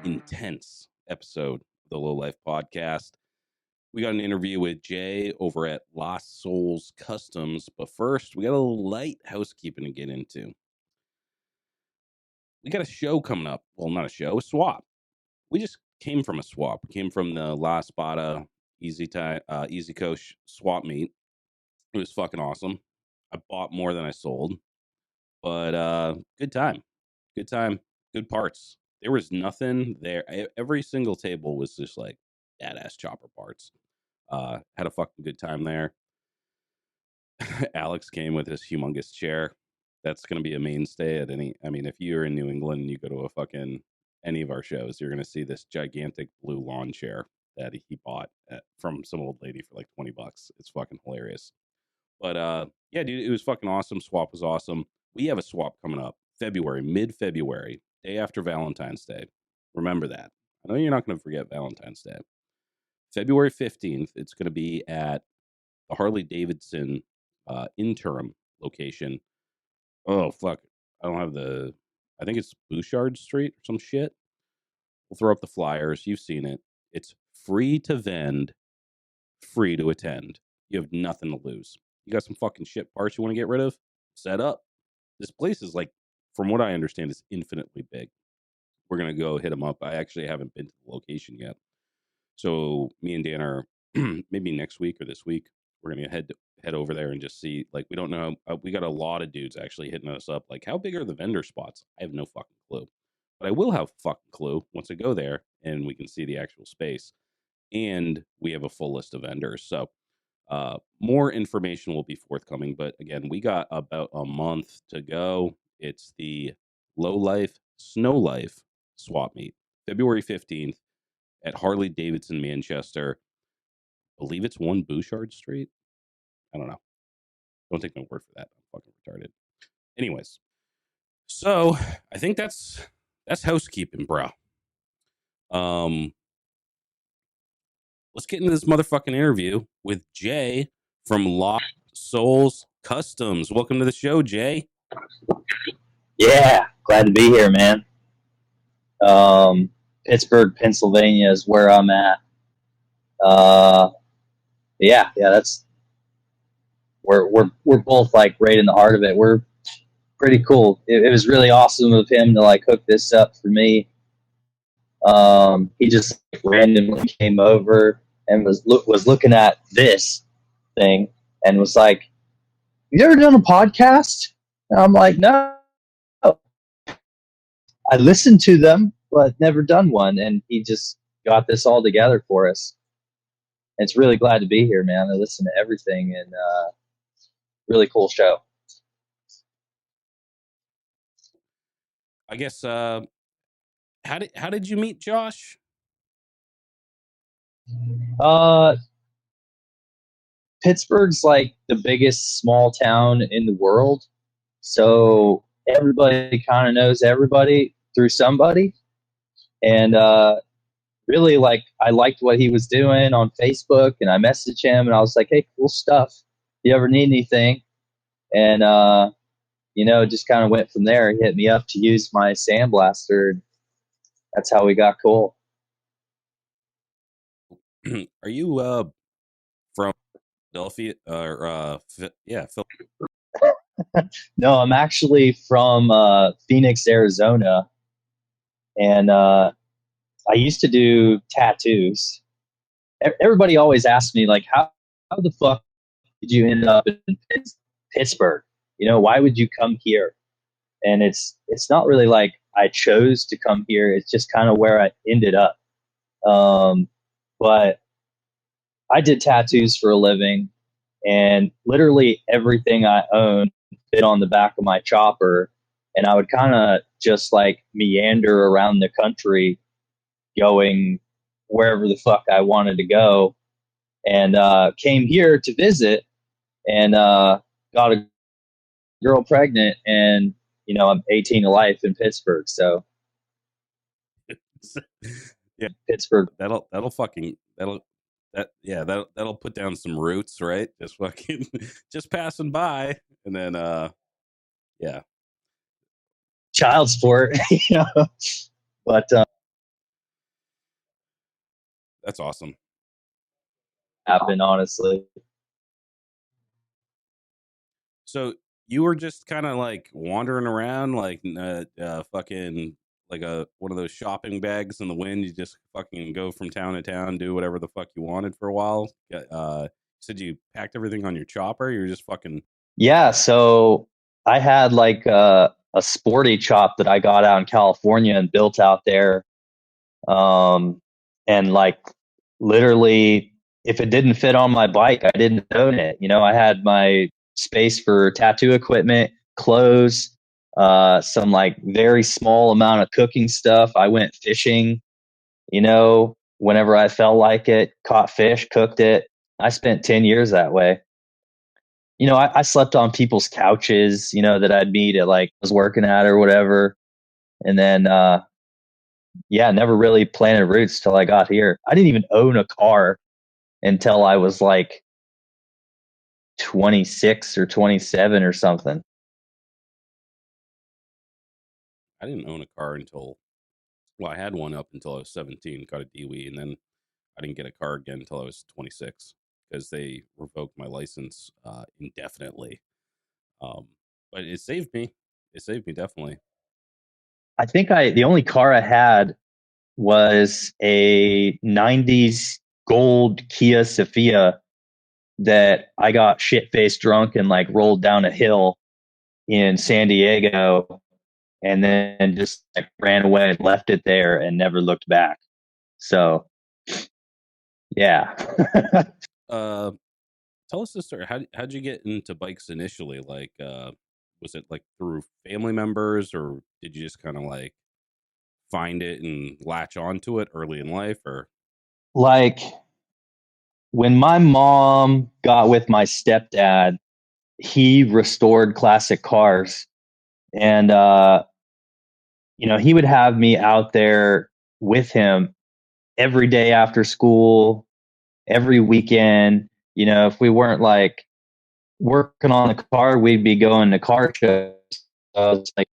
intense episode of the Lowlife podcast. We got an interview with Jay over at Souls Custumz, but first, we got a little light housekeeping to get into. We got a show coming up. Well, not a show, a swap. We just came from a swap. We came from the La Spada Easy Coast swap meet. It was fucking awesome. I bought more than I sold, but good time, good parts. There was nothing there. Every single table was just like badass chopper parts. Had a fucking good time there. Alex came with his humongous chair. That's going to be a mainstay at any. I mean, if you're in New England and you go to a fucking any of our shows, you're going to see this gigantic blue lawn chair that he bought from some old lady for like $20. It's fucking hilarious. But yeah, dude, it was fucking awesome. Swap was awesome. We have a swap coming up mid-February, day after Valentine's Day. Remember that. I know you're not going to forget Valentine's Day. February 15th, it's going to be at the Harley-Davidson interim location. Oh, fuck. I don't have I think it's Bouchard Street or some shit. We'll throw up the flyers. You've seen it. It's free to vend, free to attend. You have nothing to lose. You got some fucking shit parts you want to get rid of? Set up. This place is like, from what I understand, is infinitely big. We're going to go hit them up. I actually haven't been to the location yet. So me and Dan are maybe next week or this week, we're going to head over there and just see. Like, we don't know. We got a lot of dudes actually hitting us up. Like, how big are the vendor spots? I have no fucking clue. But I will have a fucking clue once I go there and we can see the actual space. And we have a full list of vendors. So more information will be forthcoming. But again, we got about a month to go. It's the Lowlife Snow Life swap meet, February 15th at Harley-Davidson, Manchester. I believe it's 1 Bouchard Street. I don't know. Don't take my word for that. I'm fucking retarded. Anyways, so I think that's housekeeping, bro. Let's get into this motherfucking interview with Jay from Souls Custumz. Welcome to the show, Jay. Yeah, glad to be here, man. Pittsburgh, Pennsylvania is where I'm at. Yeah, that's we're both like right in the heart of it. We're pretty cool. It was really awesome of him to like hook this up for me. He just randomly came over and was looking at this thing and was like, "You ever done a podcast?" And I'm like, "No." I listened to them, but never done one. And he just got this all together for us. And it's really glad to be here, man. I listen to everything and really cool show. I guess how did you meet Josh? Pittsburgh's like the biggest small town in the world. So everybody kind of knows everybody through somebody. And really, like, I liked what he was doing on Facebook, and I messaged him, and I was like, "Hey, cool stuff. You ever need anything?" And just kind of went from there. He hit me up to use my sandblaster. That's how we got cool. Are you from Philadelphia or yeah, No, I'm actually from Phoenix, Arizona, and I used to do tattoos. Everybody always asks me, like, how the fuck did you end up in Pittsburgh? Why would you come here? And it's not really like I chose to come here. It's just kind of where I ended up. But I did tattoos for a living, and literally everything I own fit on the back of my chopper. And I would kind of just like meander around the country going wherever the fuck I wanted to go, and came here to visit and got a girl pregnant, and I'm 18 to life in Pittsburgh. So yeah, Pittsburgh. That'll put down some roots, right? Just fucking just passing by, and then yeah, child sport, But That's awesome. Happen, honestly. So you were just kind of like wandering around, like fucking like a one of those shopping bags in the wind. You just fucking go from town to town, do whatever the fuck you wanted for a while. Said you packed everything on your chopper. You were just fucking. Yeah, so I had like a sporty chop that I got out in California and built out there. Um, and like literally, if it didn't fit on my bike, I didn't own it. You know, I had my space for tattoo equipment, clothes, some like very small amount of cooking stuff. I went fishing, you know, whenever I felt like it, caught fish, cooked it. I spent 10 years that way. You know, I slept on people's couches, you know, that I'd meet at like was working at or whatever. And then yeah, never really planted roots till I got here. I didn't even own a car until I was like 26 or 27 or something. I didn't own a car until, well, I had one up until I was 17, got a DWI, and then I didn't get a car again until I was 26 because they revoked my license indefinitely. Um, but it saved me. It saved me definitely. I think the only car I had was a 90s gold Kia Sophia that I got shit faced drunk and like rolled down a hill in San Diego and then just like ran away and left it there and never looked back. So yeah. Uh, Tell us the story. How'd you get into bikes initially? Like, was it like through family members, or did you just kind of like find it and latch onto it early in life? Or Like when my mom got with my stepdad, he restored classic cars. And you know, he would have me out there with him every day after school, every weekend. You know, if we weren't like working on the car, we'd be going to car shows. So I was like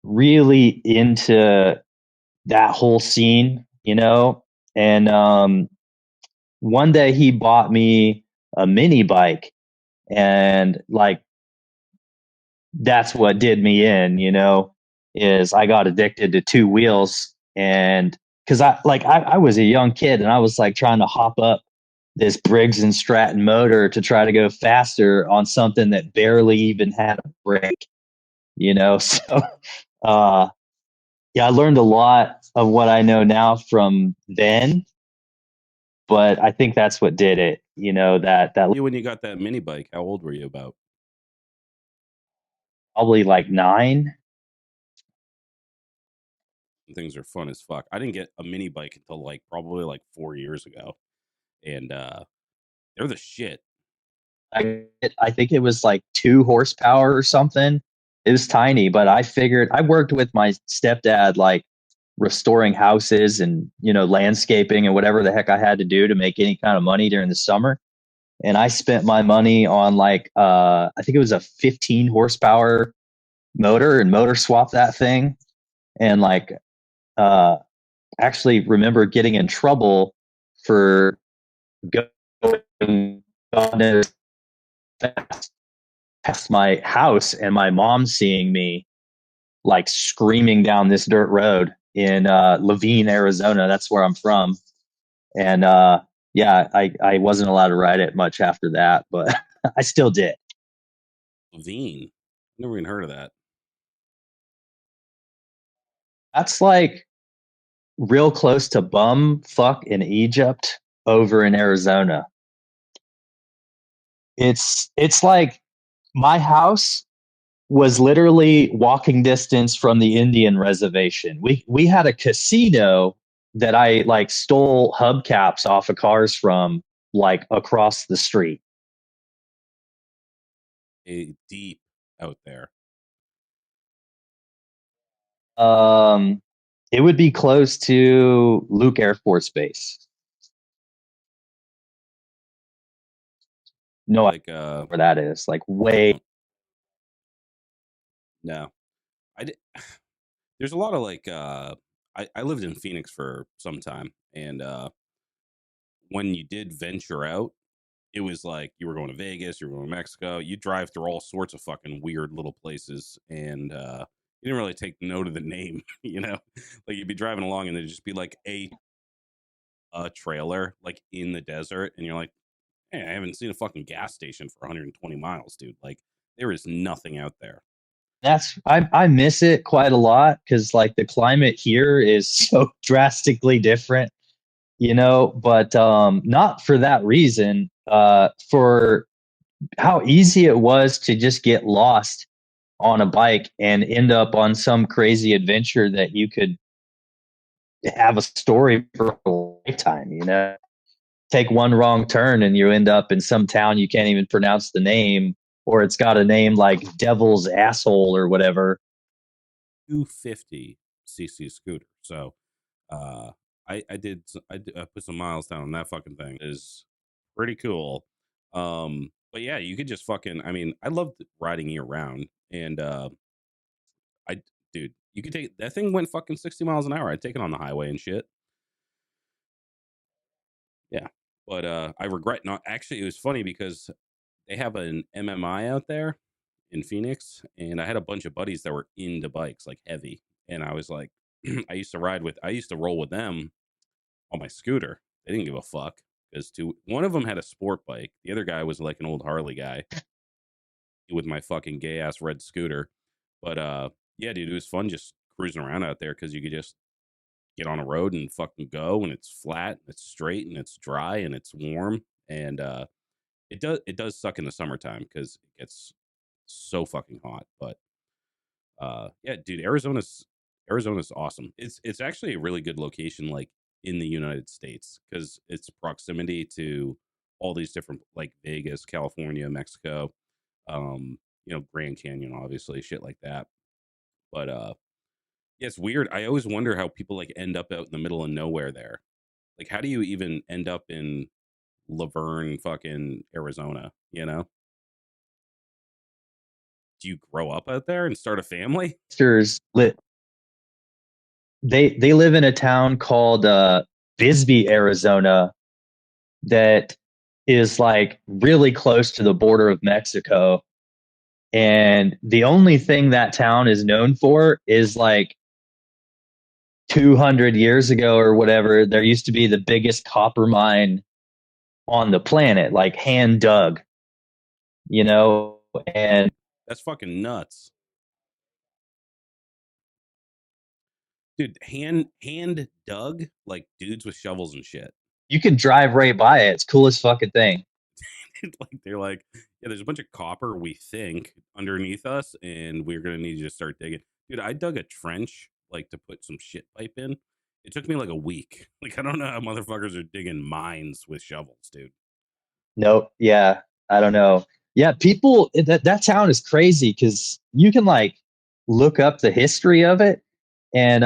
really into that whole scene, you know. And one day he bought me a mini bike, and like that's what did me in, you know, is I got addicted to two wheels. And because I was a young kid and I was like trying to hop up this Briggs and Stratton motor to try to go faster on something that barely even had a brake, you know. So uh yeah, I learned a lot of what I know now from then, but I think that's what did it, you know, that you, when you got that mini bike, how old were you? About probably like 9. things are fun as fuck. I didn't get a mini bike until like probably like 4 years ago, and they're the shit. I think it was like 2 horsepower or something. It was tiny, but I figured I worked with my stepdad, like restoring houses and, you know, landscaping and whatever the heck I had to do to make any kind of money during the summer. And I spent my money on like, I think it was a 15 horsepower motor and motor swap that thing. And like, uh, actually remember getting in trouble for going God knows fast past my house and my mom seeing me like screaming down this dirt road in Laveen, Arizona. That's where I'm from. And yeah, I wasn't allowed to ride it much after that, but I still did. Levine, never even heard of that. That's like real close to bum fuck in Egypt over in Arizona. It's like my house was literally walking distance from the Indian reservation. We had a casino that I like stole hubcaps off of cars from like across the street. Deep out there. Um, it would be close to Luke Air Force Base. No idea Like where that is. Like way. no, I did. There's a lot of like I lived in Phoenix for some time, and when you did venture out, it was like you were going to Vegas, you were going to Mexico. You drive through all sorts of fucking weird little places, and you didn't really take note of the name. Like you'd be driving along, and there'd just be like a trailer like in the desert, and you're like, hey, I haven't seen a fucking gas station for 120 miles, dude. Like there is nothing out there. I miss it quite a lot because like the climate here is so drastically different, but not for that reason. For how easy it was to just get lost on a bike and end up on some crazy adventure that you could have a story for a lifetime. Take one wrong turn and you end up in some town you can't even pronounce the name, or it's got a name like Devil's Asshole or whatever. 250cc scooter. So I put some miles down on that fucking thing. It is pretty cool. But yeah, you could just fucking. I mean, I loved riding year round, and I dude, you could take that thing went fucking 60 miles an hour. I'd take it on the highway and shit. Yeah, but I regret not. Actually, it was funny because they have an MMI out there in Phoenix, and I had a bunch of buddies that were into bikes, like heavy, and I was like, I used to roll with them on my scooter. They didn't give a fuck because one of them had a sport bike, the other guy was like an old Harley guy with my fucking gay ass red scooter. But yeah, dude, it was fun just cruising around out there because you could just get on a road and fucking go, and it's flat, and it's straight, and it's dry, and it's warm, and it does suck in the summertime because it gets so fucking hot. But yeah, dude, Arizona's awesome. It's actually a really good location, like in the United States, because it's proximity to all these different like Vegas, California, Mexico, Grand Canyon, obviously, shit like that. But yeah, it's weird. I always wonder how people like end up out in the middle of nowhere there. Like, how do you even end up in Laverne, fucking Arizona? Do you grow up out there and start a family? Sisters they live in a town called Bisbee, Arizona, that is like really close to the border of Mexico. And the only thing that town is known for is like 200 years ago or whatever, there used to be the biggest copper mine on the planet, like hand dug, you know, and That's fucking nuts, dude. Hand dug, like dudes with shovels and shit. you can drive right by it. It's coolest fucking thing. Like they're like, yeah, there's a bunch of copper we think underneath us, and we're gonna need you to start digging. Dude, I dug a trench like to put some shit pipe in. It took me like a week. Like I don't know how motherfuckers are digging mines with shovels, dude. Nope. Yeah. I don't know. Yeah. People, that town is crazy because you can like look up the history of it, and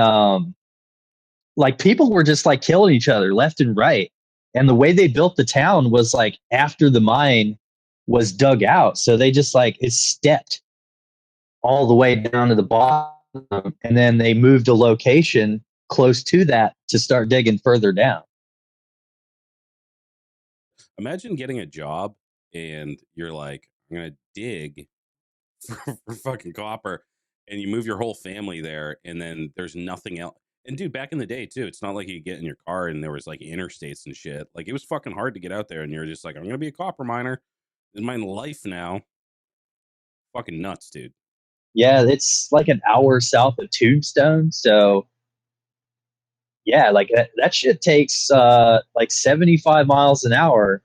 like people were just like killing each other left and right. And the way they built the town was like after the mine was dug out. So they just like it stepped all the way down to the bottom. And then they moved a location close to that to start digging further down. Imagine getting a job and you're like, I'm gonna dig for fucking copper, and you move your whole family there, and then there's nothing else. And dude, back in the day too, it's not like you could get in your car and there was like interstates and shit. Like it was fucking hard to get out there, and you're just like, I'm gonna be a copper miner. This is my life now. Fucking nuts, dude. Yeah, it's like an hour south of Tombstone. So yeah, like that shit takes like 75 miles an hour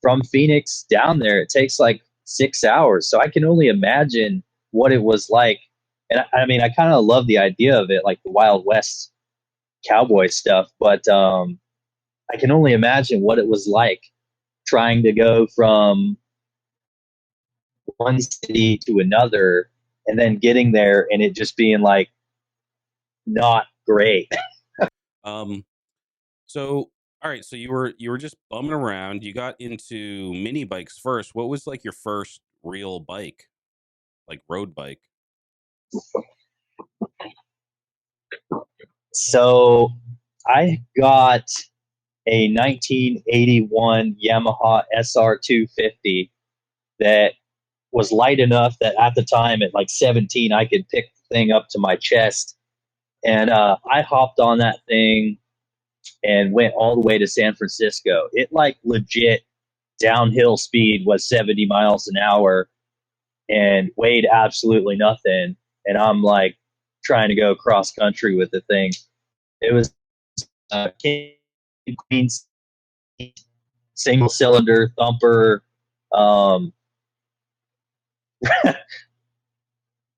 from Phoenix down there. It takes like 6 hours. So I can only imagine what it was like. And I mean, I kind of love the idea of it, like the Wild West cowboy stuff, but I can only imagine what it was like trying to go from one city to another and then getting there and it just being like not great. Um, so all right, so you were just bumming around. You got into mini bikes first. What was like your first real bike, like road bike? So I got a 1981 Yamaha SR250 that was light enough that at the time at like 17 I could pick the thing up to my chest. And I hopped on that thing and went all the way to San Francisco. It like legit downhill speed was 70 miles an hour and weighed absolutely nothing. And I'm like trying to go cross country with the thing. It was King Queen single cylinder thumper. Um,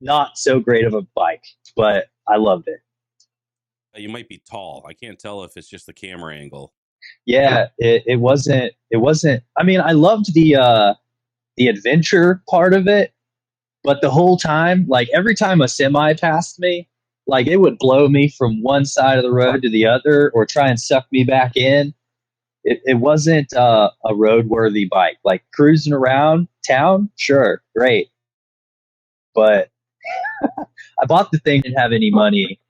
not so great of a bike, but I loved it. You might be tall. I can't tell if it's just the camera angle. Yeah, it wasn't. It wasn't. I mean, I loved the adventure part of it, but the whole time, like every time a semi passed me, like it would blow me from one side of the road to the other, or try and suck me back in. It wasn't a roadworthy bike. Like cruising around town, sure, great, but I bought the thing, didn't have any money,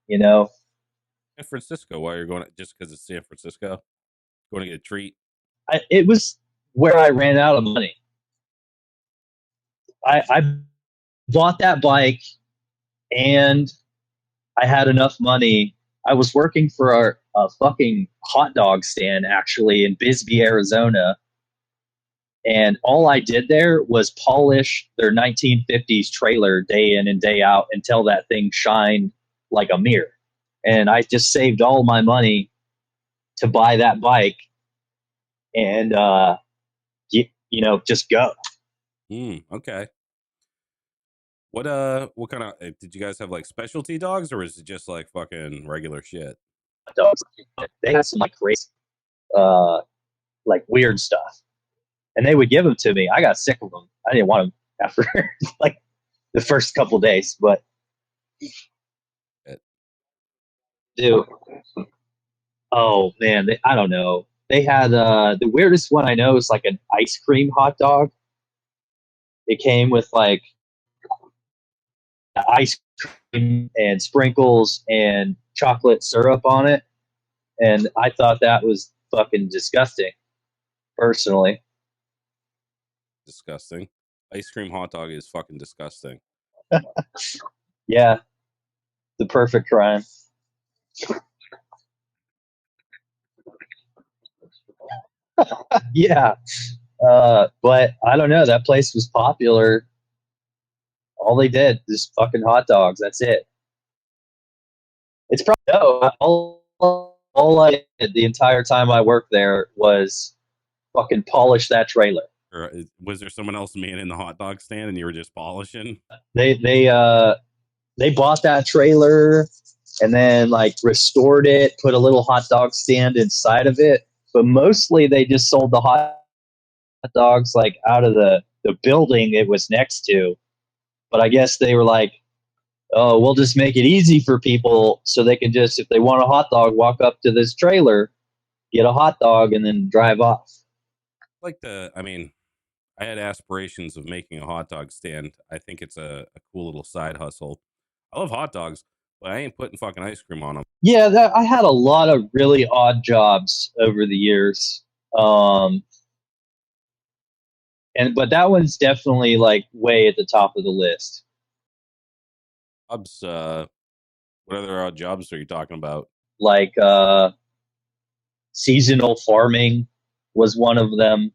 you know. San Francisco, why you're going just because it's San Francisco? Going to get a treat? It was where I ran out of money. I bought that bike and I had enough money. I was working for a fucking hot dog stand actually in Bisbee, Arizona. And all I did there was polish their 1950s trailer day in and day out until that thing shined like a mirror. And I just saved all my money to buy that bike and, just go. Okay. What kind of did you guys have like specialty dogs, or is it just like fucking regular shit? Dogs. They had some like crazy, like weird stuff, and they would give them to me. I got sick of them. I didn't want them after like the first couple days, but dude, oh man, I don't know. They had the weirdest one I know is like an ice cream hot dog. It came with like ice cream and sprinkles and chocolate syrup on it. And I thought that was fucking disgusting, personally. Disgusting. Ice cream hot dog is fucking disgusting. Yeah, the perfect crime. Yeah. But I don't know. That place was popular. All they did is fucking hot dogs. That's it. It's probably no. All I did the entire time I worked there was fucking polish that trailer. Or was there someone else manning the hot dog stand and you were just polishing? They bought that trailer and then like restored it, put a little hot dog stand inside of it. But mostly they just sold the hot dogs like out of the building it was next to. But I guess they were like, oh, we'll just make it easy for people so they can just, if they want a hot dog, walk up to this trailer, get a hot dog, and then drive off. I had aspirations of making a hot dog stand. I think it's a cool little side hustle. I love hot dogs, but I ain't putting fucking ice cream on them. Yeah, I had a lot of really odd jobs over the years. But that one's definitely like way at the top of the list. Jobs, what other odd jobs are you talking about? Like seasonal farming was one of them.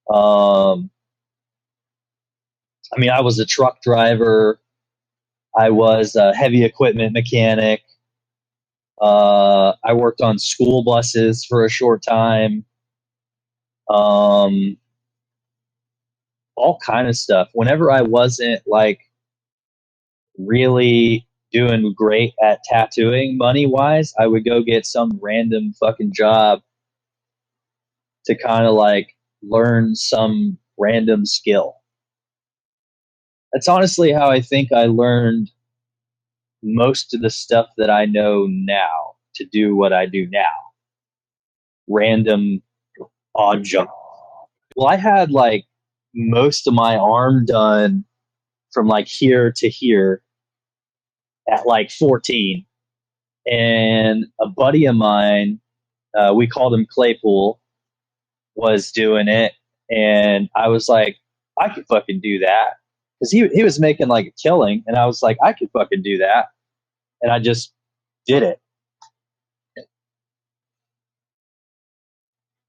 I was a truck driver. I was a heavy equipment mechanic. I worked on school buses for a short time. All kind of stuff. Whenever I wasn't like really doing great at tattooing money wise, I would go get some random fucking job to kind of like learn some random skill. That's honestly how I think I learned most of the stuff that I know now to do what I do now. Random odd job. Well, I had like most of my arm done from like here to here at like 14. And a buddy of mine we called him Claypool, was doing it, and I was like, I could fucking do that because he was making like a killing, and I was like, I could fucking do that, and I just did it,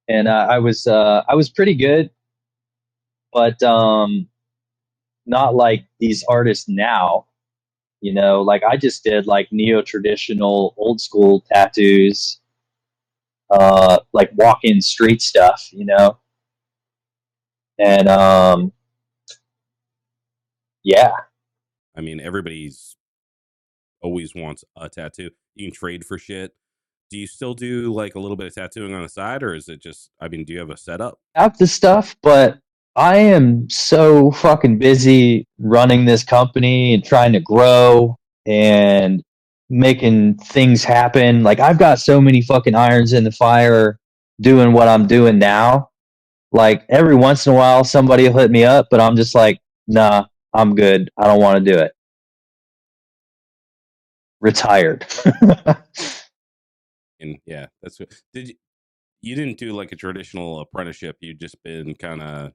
and I was pretty good, but not like these artists now. You know, like I just did like neo traditional, old school tattoos, like walk in street stuff. You know, and yeah, I mean, everybody's always wants a tattoo. You can trade for shit. Do you still do like a little bit of tattooing on the side, or is it just? I mean, do you have a setup? have the stuff, but I am so fucking busy running this company and trying to grow and making things happen. Like I've got so many fucking irons in the fire doing what I'm doing now. Like every once in a while somebody will hit me up, but I'm just like, nah, I'm good. I don't want to do it. Retired. And yeah, that's good. Did you didn't do like a traditional apprenticeship? You just been kind of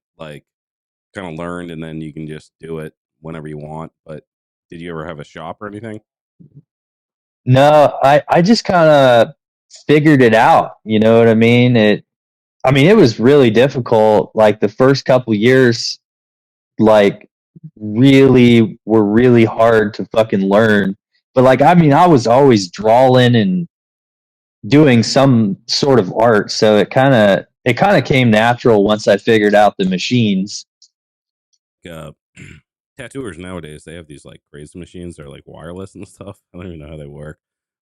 learned, and then you can just do it whenever you want. But did you ever have a shop or anything? No, I just kind of figured it out. You know what I mean? I mean, it was really difficult. Like the first couple years, like really were really hard to fucking learn. But like, I mean, I was always drawing and doing some sort of art, so it kind of came natural once I figured out the machines. Uh, tattooers nowadays they have these like crazy machines. They're like wireless and stuff. I don't even know how they work.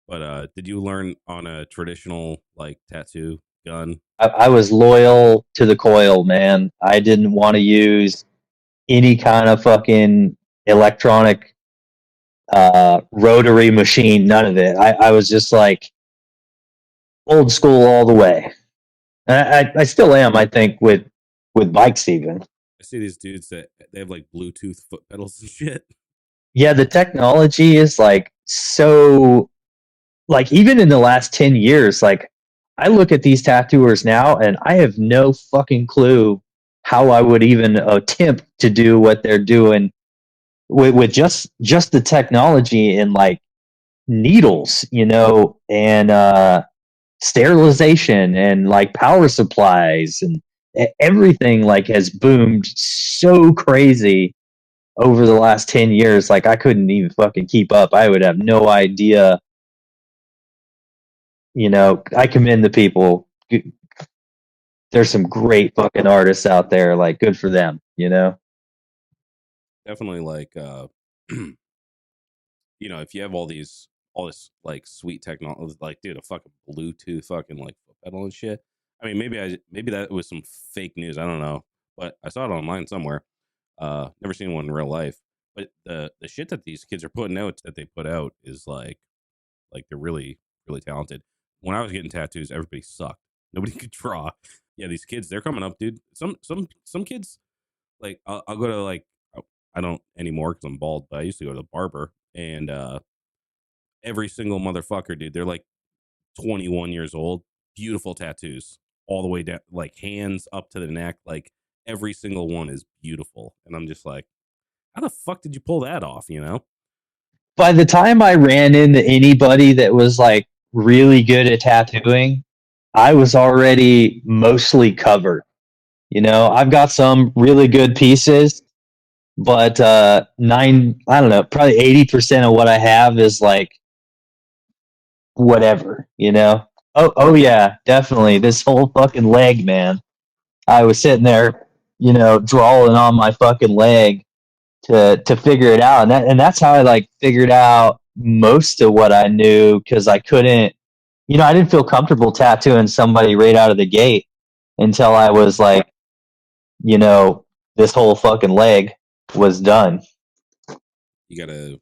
But did you learn on a traditional like tattoo gun? I was loyal to the coil, man. I didn't want to use any kind of fucking electronic rotary machine, none of it. I was just like old school all the way. I still am, I think, with bikes even. I see these dudes that they have like Bluetooth foot pedals and shit. Yeah, the technology is like so like even in the last 10 years, like I look at these tattooers now and I have no fucking clue how I would even attempt to do what they're doing with just the technology and like needles, you know, and sterilization and like power supplies and everything like has boomed so crazy over the last 10 years. Like I couldn't even fucking keep up. I would have no idea. You know, I commend the people. There's some great fucking artists out there. Like good for them, you know. Definitely like you know, if you have all this like sweet technology, like dude, a fucking Bluetooth fucking like foot pedal and shit. I mean, maybe that was some fake news. I don't know, but I saw it online somewhere. Never seen one in real life. But the shit that these kids are putting out that they put out is like they're really talented. When I was getting tattoos, everybody sucked. Nobody could draw. Yeah, these kids, they're coming up, dude. Some kids like I'll go to like I don't anymore because I'm bald, but I used to go to the barber and every single motherfucker, dude, they're like 21 years old, beautiful tattoos all the way down, like hands up to the neck, like every single one is beautiful, and I'm just like, how the fuck did you pull that off? You know? By the time I ran into anybody that was like really good at tattooing, I was already mostly covered. You know, I've got some really good pieces, but I don't know, probably 80% of what I have is like whatever, you know. Oh yeah, definitely. This whole fucking leg, man. I was sitting there, you know, drawing on my fucking leg to figure it out, and that's how I like figured out most of what I knew because I couldn't, you know, I didn't feel comfortable tattooing somebody right out of the gate until I was like, you know, this whole fucking leg was done. You gotta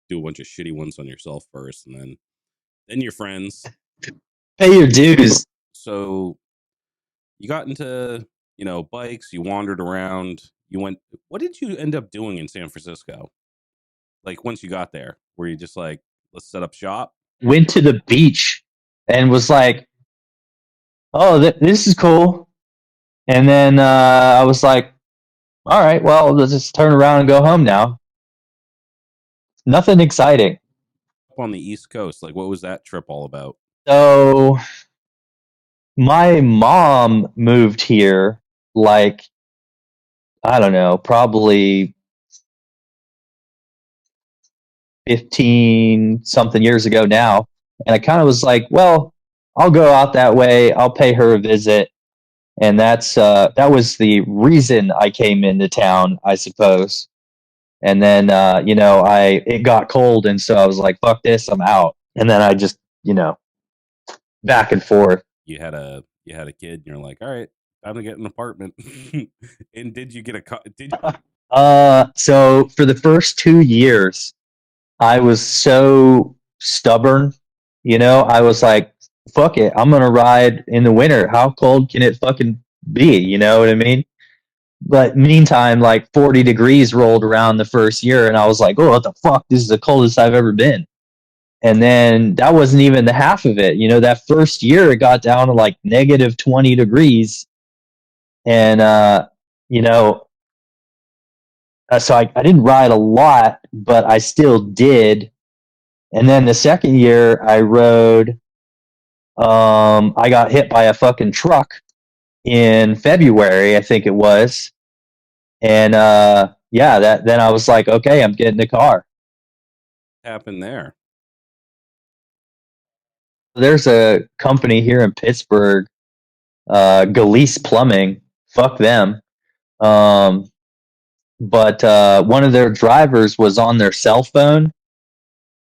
do a bunch of shitty ones on yourself first, and then your friends. Pay your dues. So you got into bikes. You wandered around. You went. What did you end up doing in San Francisco? Like once you got there, were you just like, let's set up shop? Went to the beach and was like, oh, this is cool. And then I was like, all right, well, let's just turn around and go home now. Nothing exciting. Up on the East Coast, like what was that trip all about? So my mom moved here like, I don't know, probably 15 something years ago now. And I kind of was like, well, I'll go out that way. I'll pay her a visit. And that was the reason I came into town, I suppose. And then it got cold, and so I was like, fuck this, I'm out. And then I just, back and forth. You had a kid, and you're like, all right, time to get an apartment. And did you get did So for the first 2 years, I was so stubborn. I was like, fuck it, I'm gonna ride in the winter. How cold can it fucking be? You know what I mean? But meantime, like 40 degrees rolled around the first year, and I was like, oh, what the fuck? This is the coldest I've ever been. And then that wasn't even the half of it. That first year it got down to like negative 20 degrees. And, you know, so I didn't ride a lot, but I still did. And then the second year I rode, I got hit by a fucking truck in February, I think it was. And, yeah, then I was like, okay, I'm getting a car. happen there? There's a company here in Pittsburgh, Galise Plumbing. Fuck them. Um, but one of their drivers was on their cell phone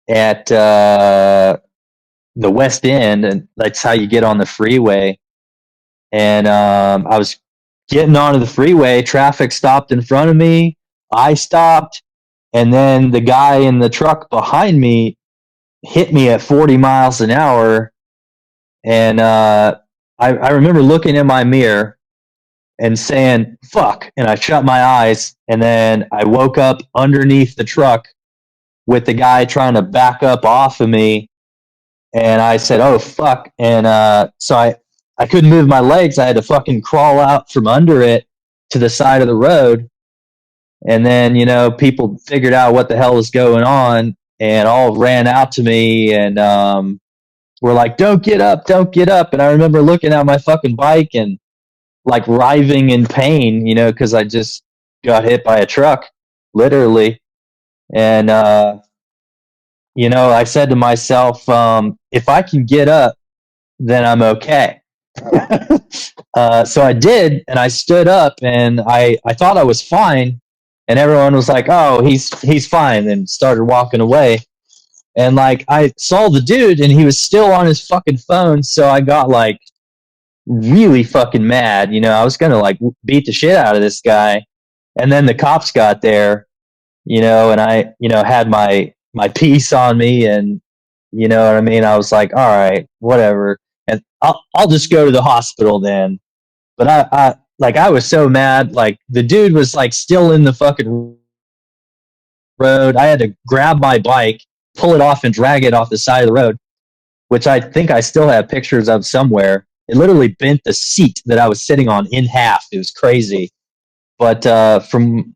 at the West End, and that's how you get on the freeway. And I was getting onto the freeway. Traffic stopped in front of me. I stopped, and then the guy in the truck behind me hit me at 40 miles an hour. And I remember looking in my mirror and saying, fuck. And I shut my eyes. And then I woke up underneath the truck with the guy trying to back up off of me. And I said, oh, fuck. And so I couldn't move my legs. I had to fucking crawl out from under it to the side of the road. And then, people figured out what the hell was going on and all ran out to me and were like, don't get up, don't get up. And I remember looking at my fucking bike and like writhing in pain, because I just got hit by a truck, literally. And, I said to myself, if I can get up, then I'm okay. So I did, and I stood up, and I thought I was fine, and everyone was like, "Oh, he's fine," and started walking away. And like I saw the dude, and he was still on his fucking phone, so I got like really fucking mad. I was gonna like beat the shit out of this guy, and then the cops got there, and I had my piece on me, and you know what I mean. I was like, all right, whatever, and I'll just go to the hospital then. But I was so mad. Like the dude was like still in the fucking road. I had to grab my bike, pull it off, and drag it off the side of the road, which I think I still have pictures of somewhere. It literally bent the seat that I was sitting on in half. It was crazy. But from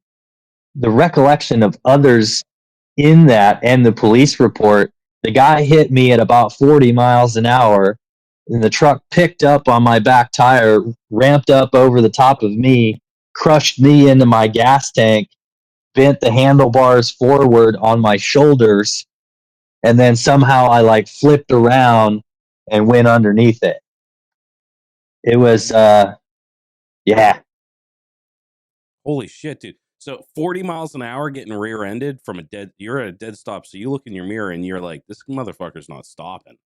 the recollection of others in that and the police report, the guy hit me at about 40 miles an hour, and the truck picked up on my back tire, ramped up over the top of me, crushed me into my gas tank, bent the handlebars forward on my shoulders, and then somehow I like flipped around and went underneath it. It was yeah. Holy shit, dude! So 40 miles an hour getting rear-ended from you're at a dead stop. So you look in your mirror and you're like, this motherfucker's not stopping.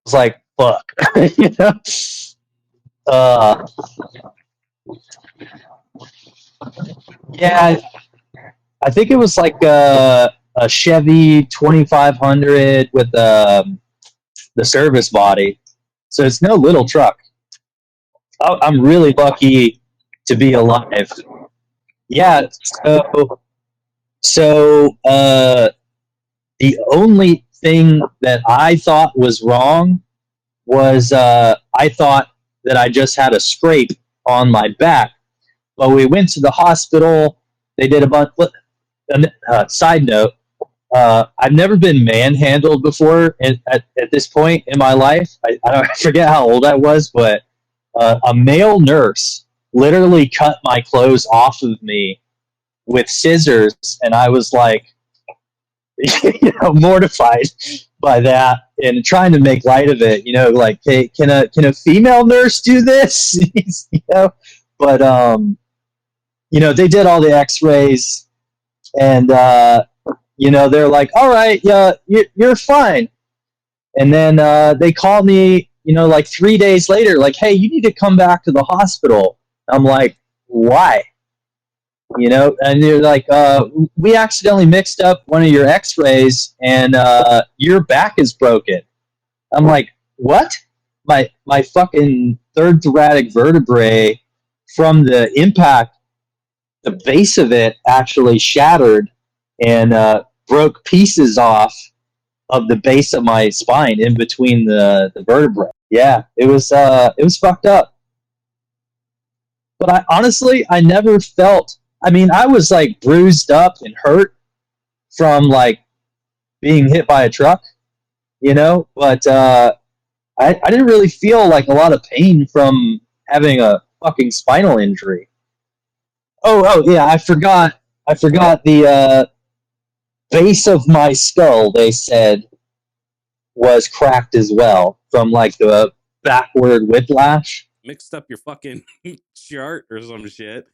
It's like fuck. you know? Uh yeah, I think it was like a Chevy 2500 with the service body. So it's no little truck. I'm really lucky to be alive. Yeah. So the only thing that I thought was wrong was I thought that I just had a scrape on my back. But we went to the hospital. They did a bunch. Side note, I've never been manhandled before at this point in my life. I forget how old I was, but a male nurse literally cut my clothes off of me with scissors, and I was like, mortified by that and trying to make light of it. Like, hey, can a female nurse do this? But they did all the X-rays, and they're like, all right, yeah, you're fine. And then they called me, like 3 days later, like, hey, you need to come back to the hospital. I'm like, why? And they're like, we accidentally mixed up one of your X-rays, and your back is broken. I'm like, what? My fucking third thoracic vertebrae, from the impact, the base of it actually shattered and broke pieces off of the base of my spine in between the vertebrae. Yeah, it was fucked up. But I never felt. I mean, I was like bruised up and hurt from like being hit by a truck, but I didn't really feel like a lot of pain from having a fucking spinal injury. Oh yeah, I forgot the base of my skull, they said, was cracked as well from like the backward whiplash. Mixed up your fucking chart or some shit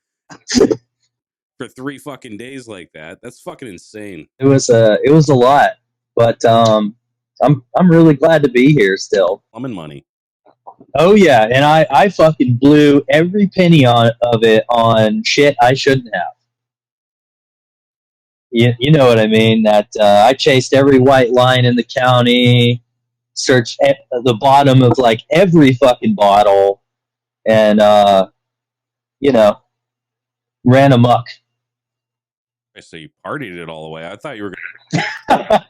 for 3 fucking days like that. That's fucking insane. It was a lot, but I'm really glad to be here still. I'm in money. Oh yeah, and I fucking blew every penny of it on shit I shouldn't have. You know what I mean? That I chased every white line in the county, searched at the bottom of like every fucking bottle, and ran amok. So you partied it all the way. I thought you were gonna...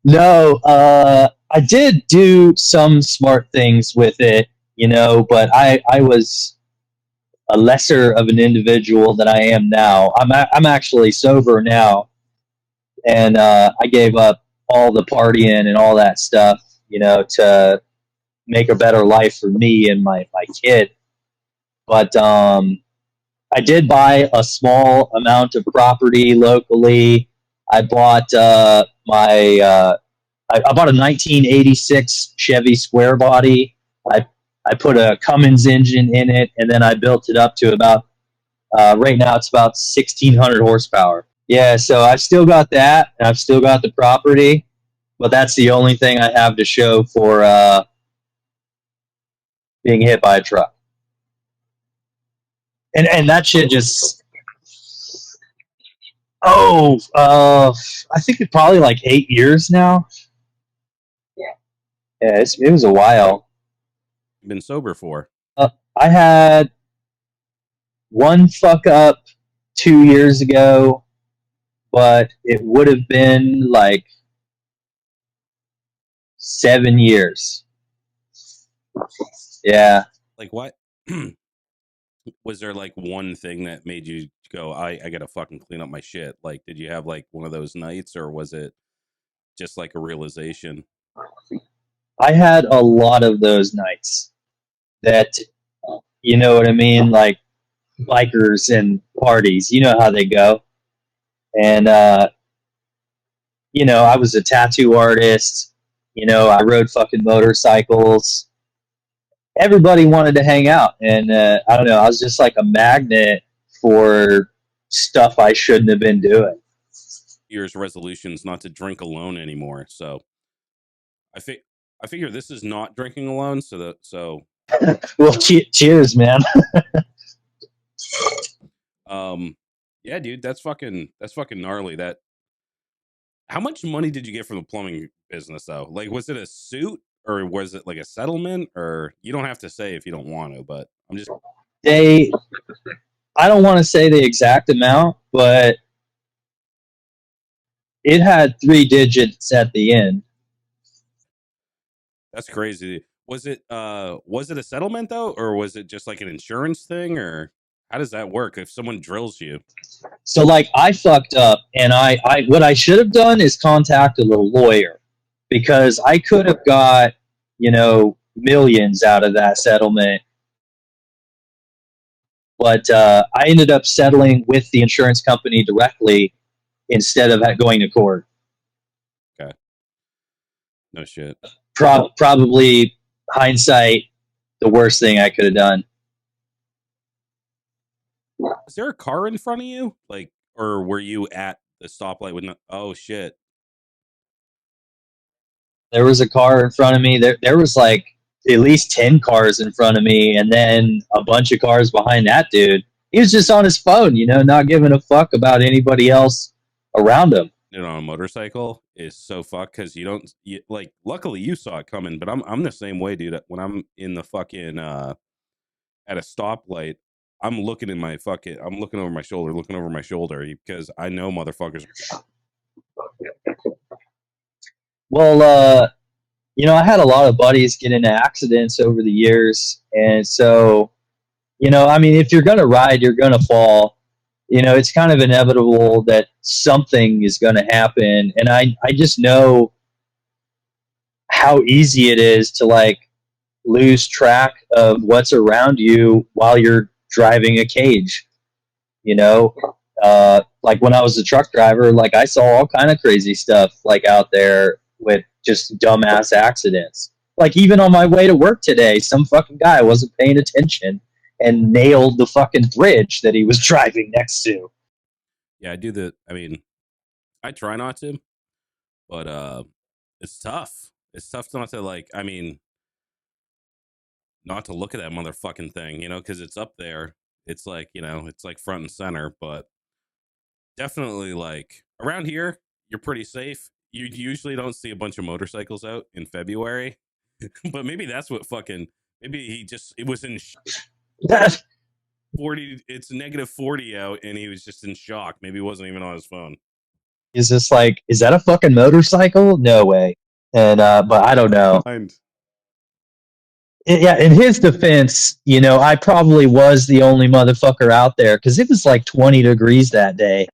No, I did do some smart things with it, but I was a lesser of an individual than I am now. I'm actually sober now, and I gave up all the partying and all that stuff, to make a better life for me and my kid. But I did buy a small amount of property locally. I bought I bought a 1986 Chevy Square Body. I put a Cummins engine in it, and then I built it up to about, right now it's about 1,600 horsepower. Yeah, so I've still got that, and I've still got the property, but that's the only thing I have to show for being hit by a truck. And that shit just... I think it's probably like 8 years now. Yeah, it was a while. You've been sober for? I had one fuck up 2 years ago, but it would have been like 7 years. Yeah. Like what? Was there like one thing that made you go, I gotta fucking clean up my shit? Like, did you have like one of those nights, or was it just like a realization? I had a lot of those nights that, you know what I mean? Like bikers and parties, you know how they go. And, I was a tattoo artist. I rode fucking motorcycles. Everybody wanted to hang out. And, I don't know, I was just like a magnet for stuff I shouldn't have been doing. Year's resolutions not to drink alone anymore. So I figure this is not drinking alone. So Well, cheers, man. Yeah, dude, that's fucking gnarly. That... How much money did you get from the plumbing business though? Like, was it a suit, or was it like a settlement? Or you don't have to say if you don't want to, but I'm just... I don't want to say the exact amount, but it had 3 digits at the end. That's crazy. Was it a settlement though, or was it just like an insurance thing, or how does that work if someone drills you? So like I fucked up, and I what I should have done is contacted a lawyer, because I could have got, millions out of that settlement. But I ended up settling with the insurance company directly instead of going to court. Okay. No shit. Probably hindsight, the worst thing I could have done. Was there a car in front of you, like, or were you at the stoplight with no? Oh shit. There was a car in front of me. There was like at least 10 cars in front of me, and then a bunch of cars behind that dude. He was just on his phone, not giving a fuck about anybody else around him. On a motorcycle is so fucked because like. Luckily, you saw it coming, but I'm the same way, dude. When I'm in the fucking at a stoplight, I'm looking over my shoulder, because I know motherfuckers. Well, I had a lot of buddies get into accidents over the years, and so, if you're gonna ride, you're gonna fall. It's kind of inevitable that something is going to happen. And I just know how easy it is to like lose track of what's around you while you're driving a cage. Like when I was a truck driver, like I saw all kind of crazy stuff like out there with just dumbass accidents. Like even on my way to work today, some fucking guy wasn't paying attention and nailed the fucking bridge that he was driving next to. Yeah, I try not to, but it's tough. It's tough not to not to look at that motherfucking thing, because it's up there. It's like, it's like front and center, but definitely like around here, you're pretty safe. You usually don't see a bunch of motorcycles out in February, but maybe that's what maybe it was in 40, it's -40 out, and he was just in shock. Maybe he wasn't even on his phone. Is this like, is that a fucking motorcycle? No way. And but I don't know. Yeah, in his defense, I probably was the only motherfucker out there because it was like 20 degrees that day.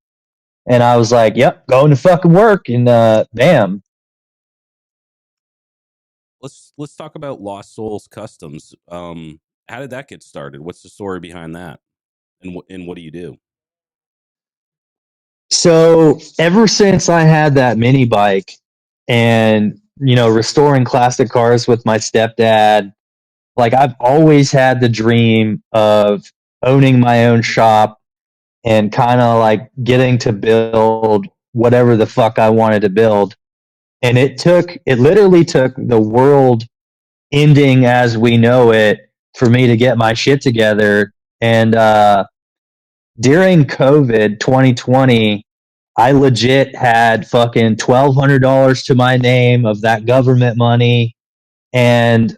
And I was like, yep, going to fucking work, and bam. Let's talk about Lost Souls Custumz. How did that get started? What's the story behind that? And what do you do? So ever since I had that mini bike and, restoring classic cars with my stepdad, like I've always had the dream of owning my own shop and kind of like getting to build whatever the fuck I wanted to build. And it literally took the world ending as we know it for me to get my shit together. And during COVID 2020, I legit had fucking $1,200 to my name of that government money. And,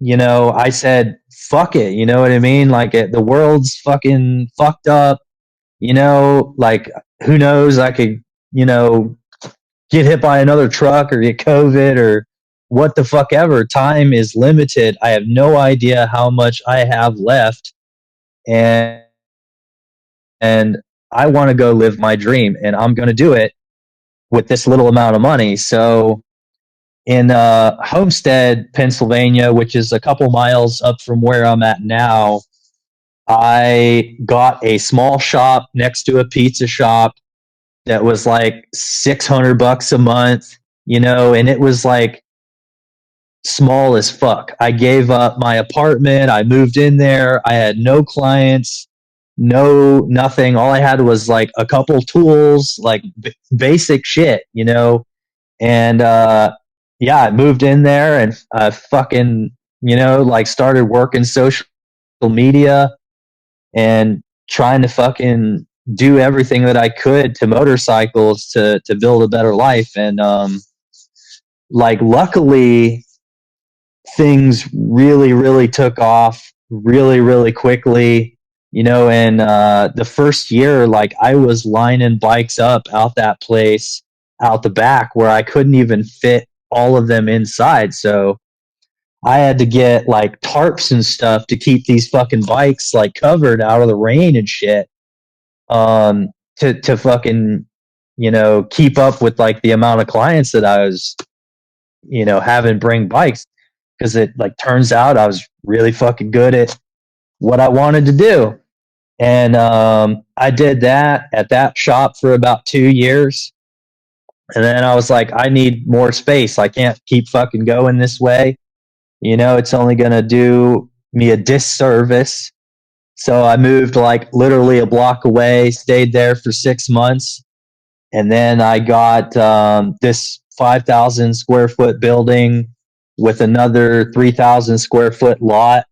I said, fuck it. You know what I mean? Like the world's fucking fucked up. Like who knows? I could, get hit by another truck or get COVID or what the fuck ever. Time is limited. I have no idea how much I have left. And I want to go live my dream, and I'm going to do it with this little amount of money. So in Homestead, Pennsylvania, which is a couple miles up from where I'm at now, I got a small shop next to a pizza shop that was like $600 a month, and it was like small as fuck. I gave up my apartment. I moved in there. I had no clients, no nothing. All I had was like a couple tools, like basic shit, And yeah, I moved in there and I fucking, like started working social media and trying to fucking do everything that I could to motorcycles to build a better life. And like luckily things really, really took off really, really quickly. And the first year, like I was lining bikes up out that place out the back where I couldn't even fit all of them inside. So I had to get like tarps and stuff to keep these fucking bikes like covered out of the rain and shit. To fucking, keep up with like the amount of clients that I was, having bring bikes. Cause it like turns out I was really fucking good at what I wanted to do. And I did that at that shop for about 2 years. And then I was like, I need more space. I can't keep fucking going this way. It's only going to do me a disservice. So I moved like literally a block away, stayed there for 6 months. And then I got this 5,000 square foot building with another 3,000 square foot lot,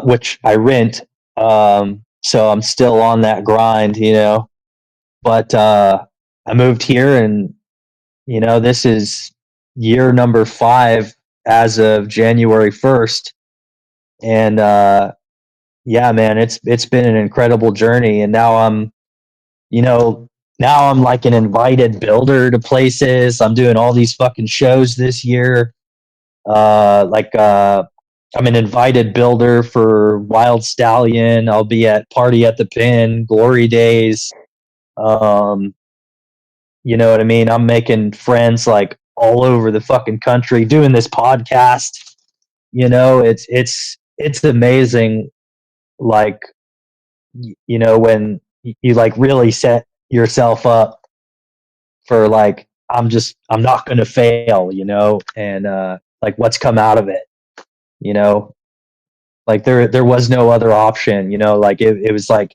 which I rent. So I'm still on that grind, But I moved here, and this is year number 5 as of January 1st, and yeah, man, it's been an incredible journey. And now you know, now I'm like an invited builder to places. I'm doing all these fucking shows this year. I'm an invited builder for Wild Stallion. I'll be at Party at the Pin, Glory Days. Um, you know what I mean? I'm making friends like all over the fucking country doing this podcast. It's amazing. Like, when you like really set yourself up for like, I'm not going to fail, and like what's come out of it, you know, like there was no other option, like it was like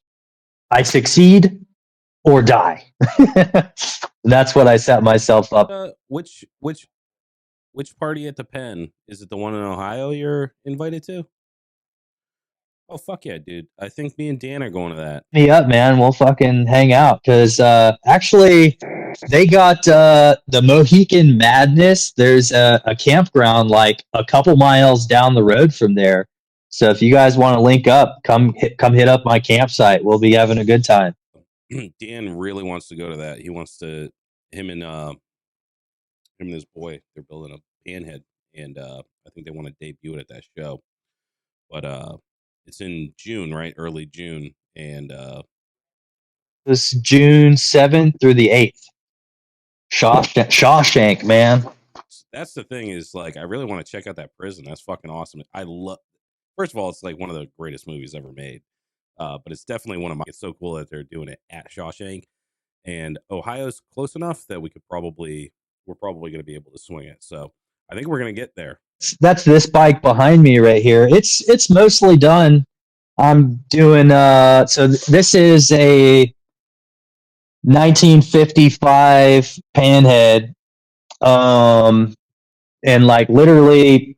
I succeed or die. That's what I set myself up. Which party at the Pen? Is it the one in Ohio you're invited to? Oh, fuck yeah, dude. I think me and Dan are going to that. Me up, man. We'll fucking hang out. Because actually, they got the Mohican Madness. There's a campground like a couple miles down the road from there. So if you guys want to link up, come hit up my campsite. We'll be having a good time. Dan really wants to go to that. He wants to, him and his boy, they're building a panhead, and I think they want to debut it at that show. But it's in June, right? Early June, and this June 7th through the 8th. Shawshank, man. That's the thing, is like I really want to check out that prison. That's fucking awesome. I love. First of all, it's like one of the greatest movies ever made. But it's definitely one of my. It's so cool that they're doing it at Shawshank, and Ohio's close enough that we're probably going to be able to swing it. So I think we're going to get there. That's this bike behind me right here. It's mostly done. I'm doing so this is a 1955 panhead, and like literally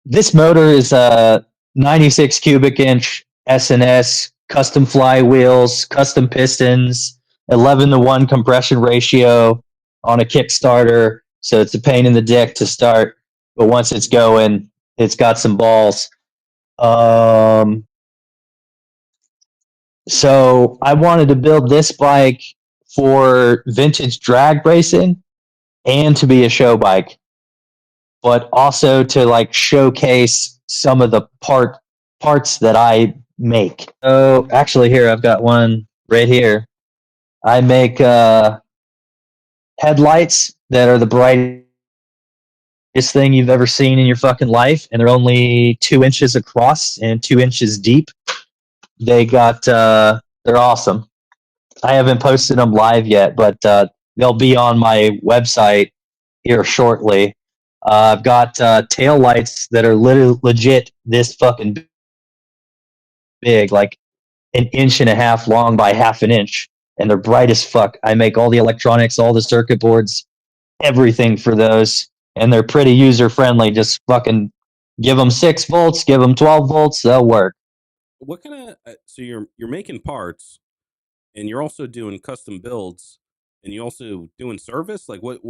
this motor is a 96 cubic inch S&S, custom flywheels, custom pistons, 11-to-1 compression ratio on a Kickstarter. So it's a pain in the dick to start, but once it's going, it's got some balls. So I wanted to build this bike for vintage drag racing and to be a show bike, but also to like showcase some of the parts that I make. Oh, actually, here I've got one right here. I make headlights that are the brightest thing you've ever seen in your fucking life, and they're only 2 inches across and 2 inches deep. They're awesome. I haven't posted them live yet, but they'll be on my website here shortly. I've got tail lights that are legit this fucking big, like 1.5 inches long by 1/2 inch, and they're bright as fuck. I make all the electronics, all the circuit boards, everything for those, and they're pretty user friendly. Just fucking give them 6 volts, give them 12 volts, they'll work. What kind of so you're making parts, and you're also doing custom builds, and you also doing service? Like what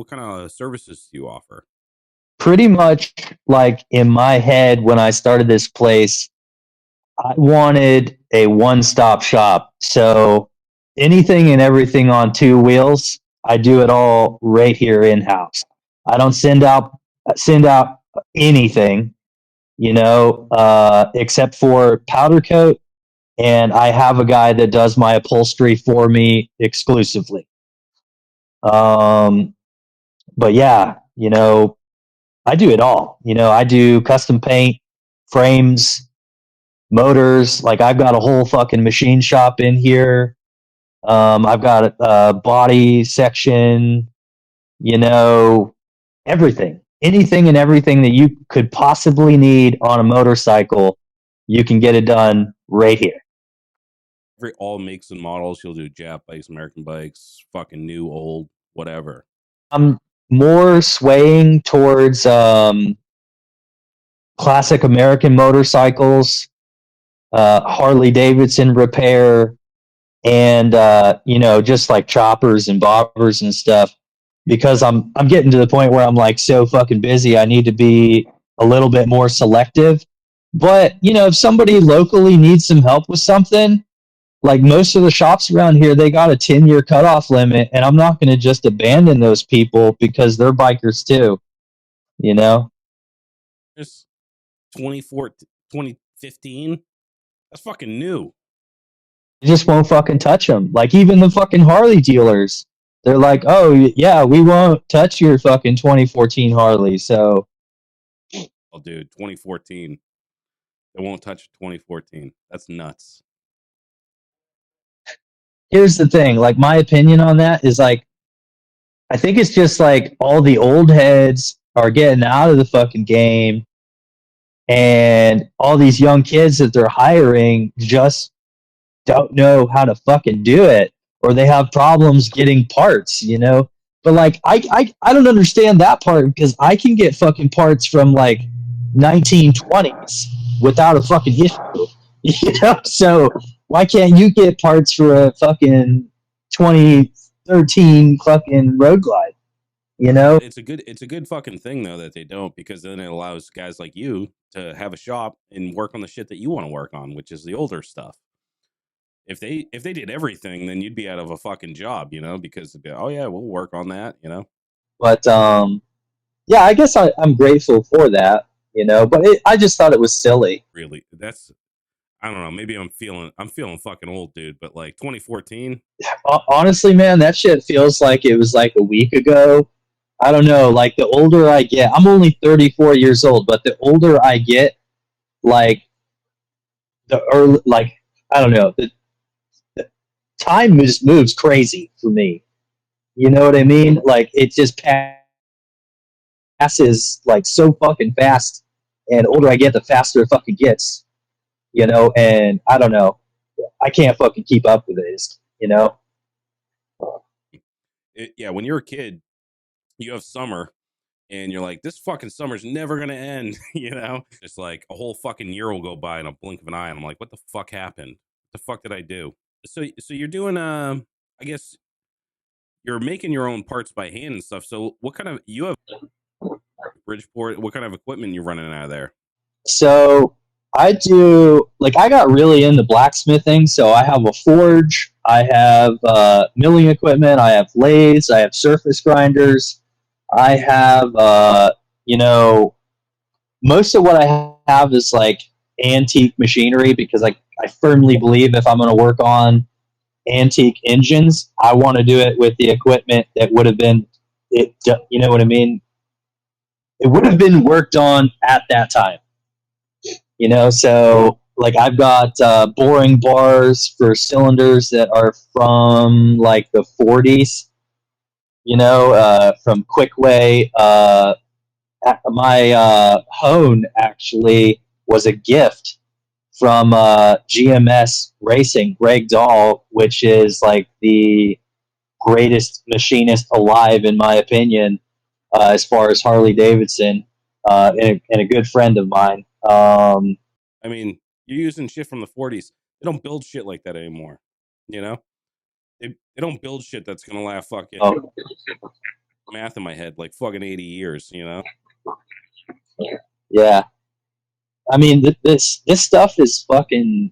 kind of services do you offer? Pretty much like in my head when I started this place, I wanted a one-stop shop. So anything and everything on 2 wheels, I do it all right here in house. I don't send out anything, except for powder coat, and I have a guy that does my upholstery for me exclusively. Um, but yeah, I do it all. I do custom paint, frames, motors. Like I've got a whole fucking machine shop in here. I've got a body section, you know, everything, anything and everything that you could possibly need on a motorcycle, you can get it done right here. All makes and models. You'll do Jap bikes, American bikes, fucking new, old, whatever. I'm more swaying towards classic American motorcycles, Harley Davidson repair, and just like choppers and bobbers and stuff. Because I'm getting to the point where I'm like so fucking busy, I need to be a little bit more selective. But if somebody locally needs some help with something, like most of the shops around here, they got a 10-year cutoff limit, and I'm not going to just abandon those people because they're bikers too. You know, Just 2014, 2015. That's fucking new. you just won't fucking touch them. Like even the fucking Harley dealers, they're like, "Oh yeah, we won't touch your fucking 2014 Harley." So, Oh, dude, 2014. They won't touch 2014. That's nuts. here's the thing, like my opinion on that is like I think it's just like all the old heads are getting out of the fucking game, and all these young kids that they're hiring just don't know how to fucking do it, or they have problems getting parts. But like I don't understand that part because I can get fucking parts from like 1920s without a fucking issue. So why can't you get parts for a fucking 2013 fucking Road Glide? It's a good fucking thing though that they don't, because then it allows guys like you to have a shop and work on the shit that you want to work on, which is the older stuff. If they did everything, then you'd be out of a fucking job, because they'd be, oh yeah, we'll work on that. But yeah, I guess I'm grateful for that. But I just thought it was silly. Really, that's, I don't know. Maybe I'm feeling fucking old, dude. But like 2014, Honestly, man, that shit feels like it was like a week ago. I don't know. Like the older I get, I'm only 34 years old, but the older I get, like the early, like I don't know, the time just moves crazy for me. You know what I mean? Like it just passes like so fucking fast, and the older I get, the faster it fucking gets. And I don't know, I can't fucking keep up with it. yeah, when you're a kid, you have summer, and you're like, this fucking summer's never gonna end. It's like a whole fucking year will go by in a blink of an eye, and I'm like, what the fuck happened? What the fuck did I do? So you're doing, I guess you're making your own parts by hand and stuff. So what kind of, you have Bridgeport? What kind of equipment you running out of there? So I got really into blacksmithing. So I have a forge, I have milling equipment, I have lathes, I have surface grinders, I have, most of what I have is like antique machinery because I firmly believe if I'm going to work on antique engines, I want to do it with the equipment that would have been, you know what I mean? It would have been worked on at that time. So like I've got boring bars for cylinders that are from like the 40s, from Quickway. My hone actually was a gift from GMS Racing, Greg Dahl, which is like the greatest machinist alive, in my opinion, as far as Harley Davidson, and a good friend of mine. I mean, you're using shit from the 40s. They don't build shit like that anymore. They don't build shit that's gonna last fucking, math in my head, like fucking 80 years. Yeah, I mean this stuff is fucking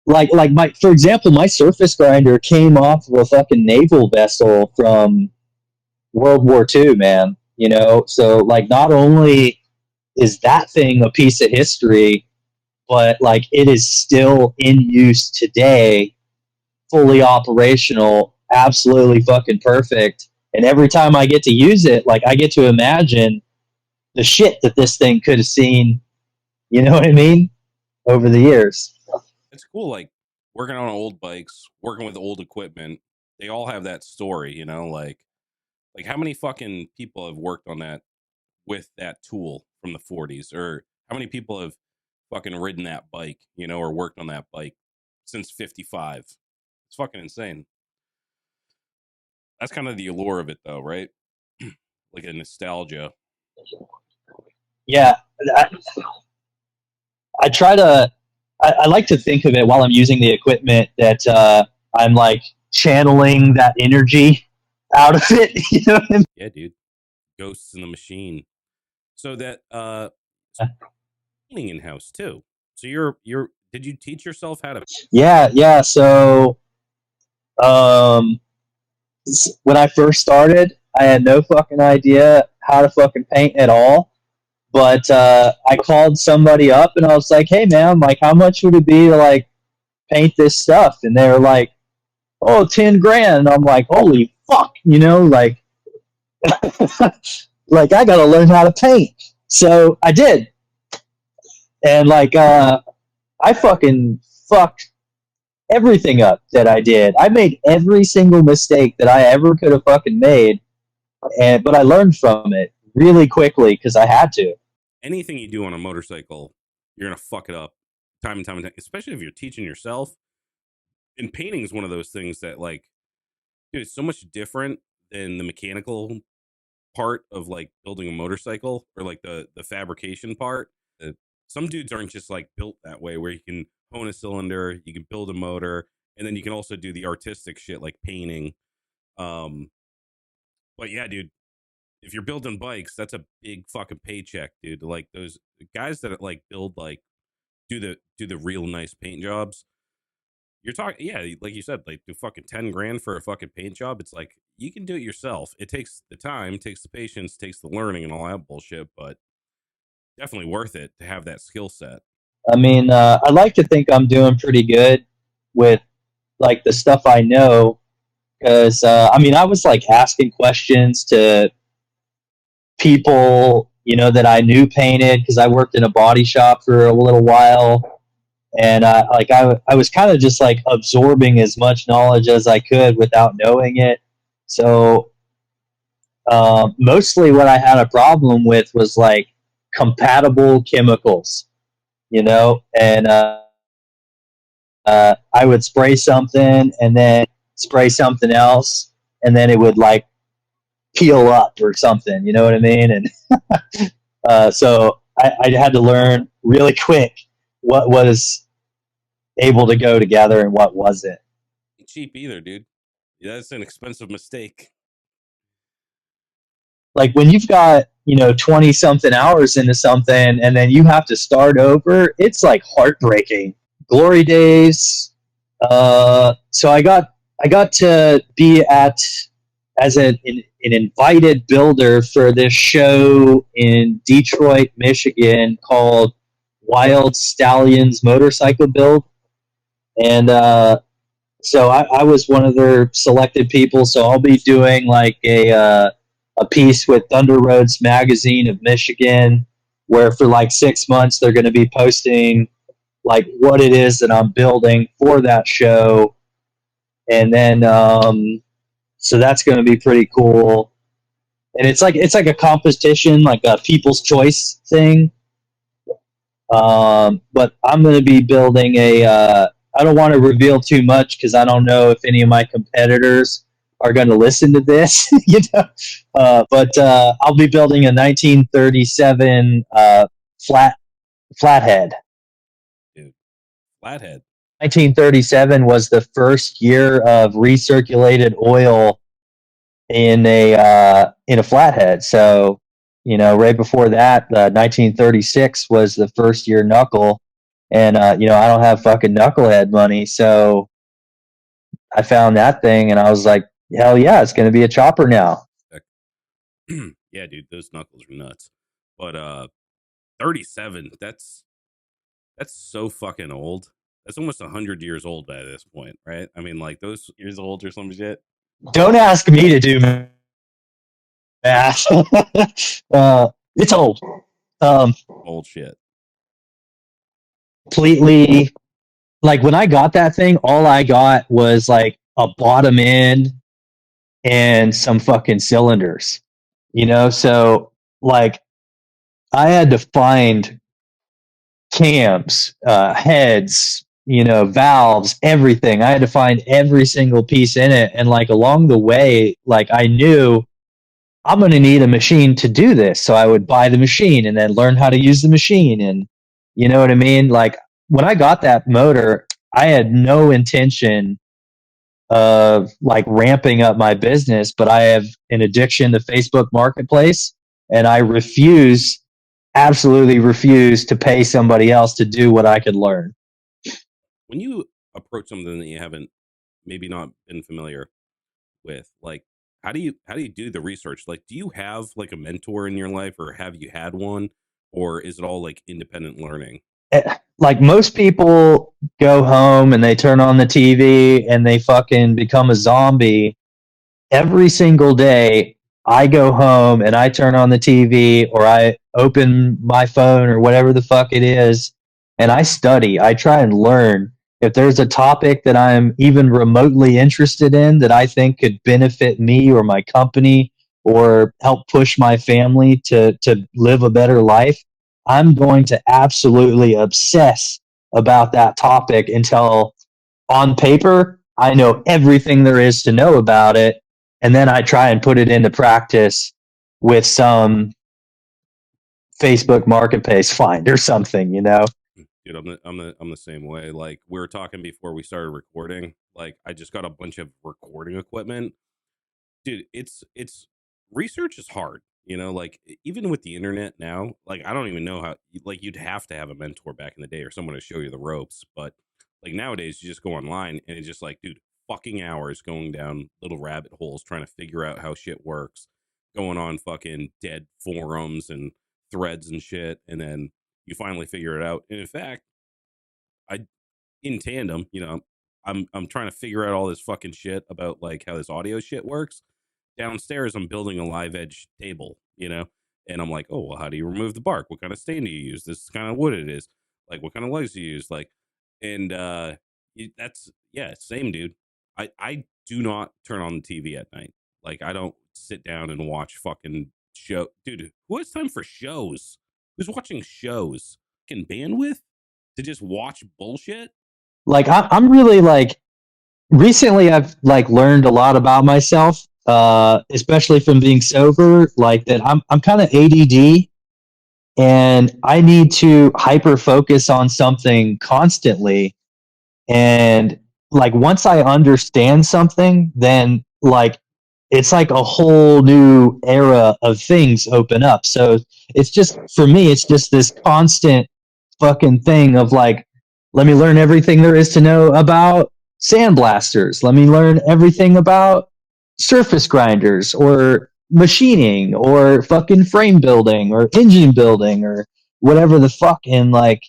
like my, for example, my surface grinder came off of a fucking naval vessel from World War II, man. You know, so like not only is that thing a piece of history, but like it is still in use today, fully operational, absolutely fucking perfect. And every time I get to use it, like I get to imagine the shit that this thing could have seen, you know what I mean, over the years. It's cool, like working on old bikes, working with old equipment. They all have that story, you know, like how many fucking people have worked on that with that tool from the 40s, or how many people have fucking ridden that bike, you know, or worked on that bike since 55. It's fucking insane. That's kind of the allure of it though, right? Like a nostalgia. Yeah, I, I try to. I like to think of it while I'm using the equipment that I'm like channeling that energy out of it. You know what I mean? Yeah, dude. Ghosts in the machine. So that painting in house too. So you're did you teach yourself how to Yeah, yeah. So um, when I first started, I had no fucking idea how to fucking paint at all. But I called somebody up and I was like, "Hey, man, like, how much would it be to like paint this stuff?" And they were like, "Oh, 10 grand." And I'm like, "Holy fuck!" You know, like, like I got to learn how to paint. So I did, and like, I fucking fucked everything up that I did. I made every single mistake that I ever could have fucking made, and but I learned from it really quickly because I had to. anything you do on a motorcycle, you're gonna fuck it up time and time and time, especially if you're teaching yourself. And painting is one of those things that like, dude, it's so much different than the mechanical part of like building a motorcycle, or like the fabrication part. Some dudes aren't just like built that way where you can hone a cylinder, you can build a motor, and then you can also do the artistic shit like painting. um but yeah, dude, if you're building bikes, that's a big fucking paycheck, dude. Like those guys that like build like do the real nice paint jobs. You're talking, yeah, like you said, like do fucking 10 grand for a fucking paint job. It's like you can do it yourself. It takes the time, takes the patience, takes the learning, and all that bullshit. But definitely worth it to have that skill set. I mean, I like to think I'm doing pretty good with like the stuff I know because I mean, I was like asking questions to people, you know, that I knew painted because I worked in a body shop for a little while, and like I was kind of just like absorbing as much knowledge as I could without knowing it. So mostly what I had a problem with was like compatible chemicals, you know, and I would spray something and then spray something else, and then it would like peel up or something. You know what I mean? And so I had to learn really quick what was able to go together and what wasn't. Ain't cheap either, dude. Yeah, that's an expensive mistake. Like when you've got, you know, 20 something hours into something and then you have to start over, it's like heartbreaking. Glory days. So I got to be at as an invited builder for this show in Detroit, Michigan called Wild Stallions Motorcycle Build. And so I was one of their selected people. So I'll be doing like a piece with Thunder Roads Magazine of Michigan, where for like 6 months they're going to be posting like what it is that I'm building for that show. And then so that's going to be pretty cool. And it's like a competition, like a people's choice thing. But I'm going to be building a. I don't want to reveal too much because I don't know if any of my competitors are going to listen to this, you know. But I'll be building a 1937 flathead. Dude, flathead. 1937 was the first year of recirculated oil in a flathead. So, you know, right before that, 1936 was the first year knuckle, And I don't have fucking knucklehead money, so I found that thing, and I was like, hell yeah, it's gonna be a chopper now. Yeah, dude, those knuckles are nuts. But 37, that's so fucking old. That's almost 100 years old by this point, right? I mean, like those years old or some shit. Don't ask me to do math. It's old. Um, Old shit. Completely. Like when I got that thing, all I got was like a bottom end and some fucking cylinders. So like I had to find cams, heads, valves, everything. I had to find every single piece in it. And like along the way, like I knew I'm going to need a machine to do this. So I would buy the machine and then learn how to use the machine. And you know what I mean? Like when I got that motor, I had no intention of like ramping up my business, but I have an addiction to Facebook Marketplace, and I absolutely refuse to pay somebody else to do what I could learn. When you approach something that you haven't maybe not been familiar with, like how do you do the research? Like, do you have like a mentor in your life, or have you had one, or is it all like independent learning? Like most people go home and they turn on the TV and they fucking become a zombie. Every single day I go home and I turn on the TV or I open my phone or whatever the fuck it is, and I study. I try and learn. If there's a topic that I'm even remotely interested in that I think could benefit me or my company or help push my family to live a better life, I'm going to absolutely obsess about that topic until on paper I know everything there is to know about it, and then I try and put it into practice with some Facebook Marketplace find or something. Dude, I'm the same way. Like we were talking before we started recording. Like I just got a bunch of recording equipment. Dude, it's research is hard. Like even with the internet now, like I don't even know how. Like you'd have to have a mentor back in the day or someone to show you the ropes. But like nowadays, you just go online and it's just like, dude, fucking hours going down little rabbit holes trying to figure out how shit works, going on fucking dead forums and threads and shit, and then you finally figure it out. And in fact, I in tandem, I'm trying to figure out all this fucking shit about like how this audio shit works. Downstairs, I'm building a live edge table, and I'm like, oh well, how do you remove the bark? What kind of stain do you use? This is kind of wood it is. Like, what kind of legs do you use? Like, and that's yeah, same dude. I do not turn on the TV at night. Like, I don't sit down and watch fucking show, dude. Who has time for shows? Who's watching shows? Fucking bandwidth to just watch bullshit? Like I'm really like recently I've like learned a lot about myself, especially from being sober. Like that I'm kind of ADD, and I need to hyper focus on something constantly. And like once I understand something, then like it's like a whole new era of things open up. So it's just for me, it's just this constant fucking thing of like, let me learn everything there is to know about sandblasters. Let me learn everything about surface grinders or machining or fucking frame building or engine building or whatever the fuck. And like,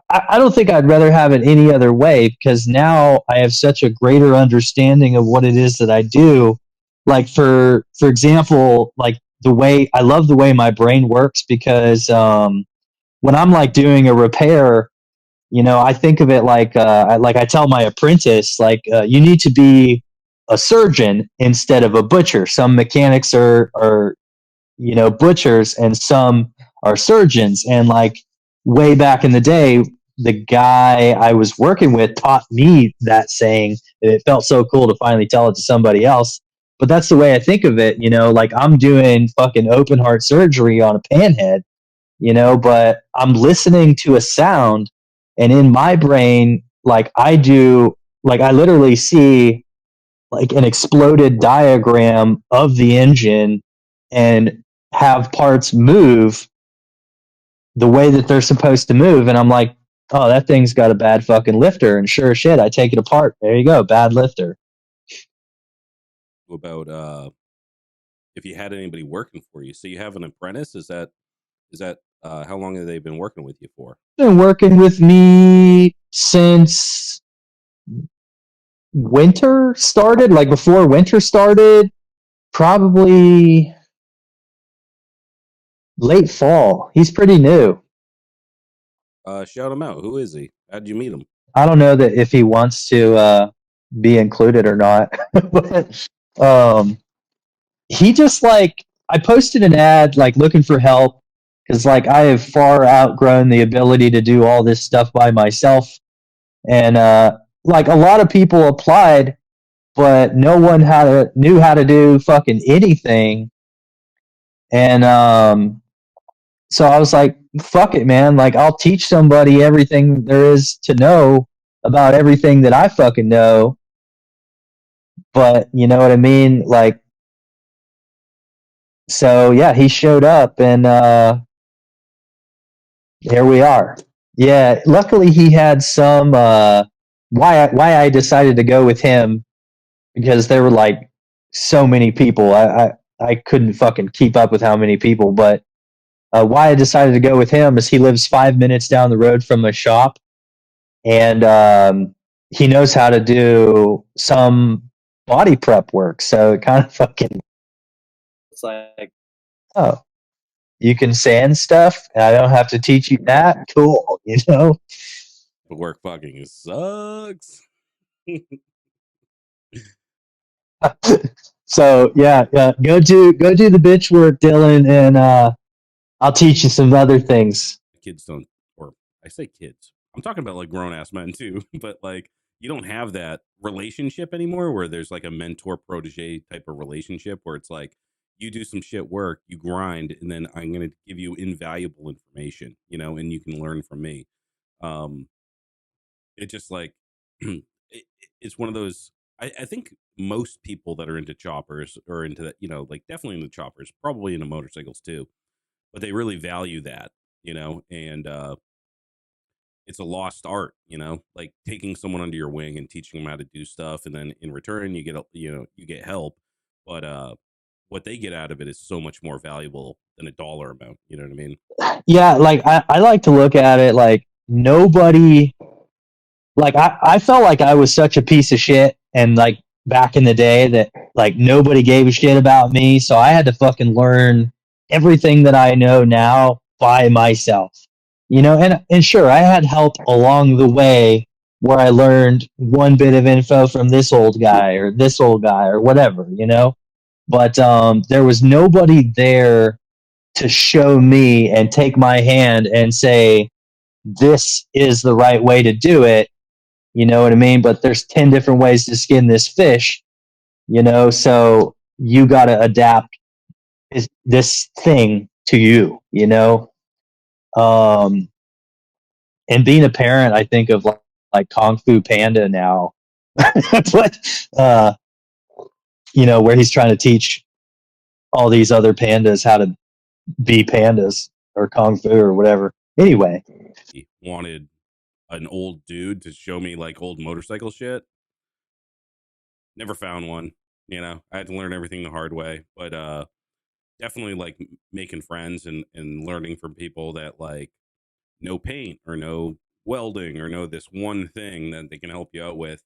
I don't think I'd rather have it any other way, because now I have such a greater understanding of what it is that I do. Like for example, like the way I love the way my brain works, because when I'm like doing a repair, I think of it like I tell my apprentice, like you need to be a surgeon instead of a butcher. Some mechanics are butchers and some are surgeons. And like way back in the day, the guy I was working with taught me that saying, and it felt so cool to finally tell it to somebody else. But that's the way I think of it, like I'm doing fucking open heart surgery on a panhead, but I'm listening to a sound, and in my brain, like I literally see like an exploded diagram of the engine and have parts move the way that they're supposed to move. And I'm like, Oh, that thing's got a bad fucking lifter, and sure as shit, I take it apart. There you go, bad lifter. About if you had anybody working for you. So you have an apprentice. Is that how long have they been working with you for? Been working with me since winter started, like before winter started, probably late fall. He's pretty new. Shout him out. Who is he? How'd you meet him? I don't know that if he wants to be included or not, but he just like I posted an ad like looking for help because like I have far outgrown the ability to do all this stuff by myself, and like a lot of people applied, but no one knew how to do fucking anything, and so I was like, fuck it, man. Like, I'll teach somebody everything there is to know about everything that I fucking know. But you know what I mean? Like, so yeah, he showed up and here we are. Yeah, luckily he had some, why I decided to go with him because there were like so many people. I couldn't fucking keep up with how many people, but why I decided to go with him is he lives 5 minutes down the road from the shop, and he knows how to do some body prep work. So it kind of fucking it's like, oh, you can sand stuff, and I don't have to teach you that. Cool, you know. But work fucking sucks. So yeah, go do the bitch work, Dylan, and I'll teach you some other things. Kids don't, or I say kids. I'm talking about like grown ass men too, but like you don't have that relationship anymore where there's like a mentor protege type of relationship where it's like you do some shit work, you grind, and then I'm going to give you invaluable information, and you can learn from me. Um, it just like it's one of those. I think most people that are into choppers or into that, like definitely into choppers, probably into motorcycles too, but they really value that, and it's a lost art, like taking someone under your wing and teaching them how to do stuff, and then in return you get you get help, but what they get out of it is so much more valuable than a dollar amount. You know what I mean? Yeah, like I like to look at it like nobody like I felt like I was such a piece of shit and like back in the day that like nobody gave a shit about me, so I had to fucking learn everything that I know now by myself. You know, and sure, I had help along the way where I learned one bit of info from this old guy or whatever, But there was nobody there to show me and take my hand and say this is the right way to do it. You know what I mean? But there's 10 different ways to skin this fish, so you got to adapt this thing to you. Um, and being a parent, I think of like Kung Fu Panda now, but, where he's trying to teach all these other pandas how to be pandas or Kung Fu or whatever. Anyway. He wanted an old dude to show me like old motorcycle shit. Never found one. I had to learn everything the hard way, but definitely like making friends and learning from people that like know paint or know welding or know this one thing that they can help you out with.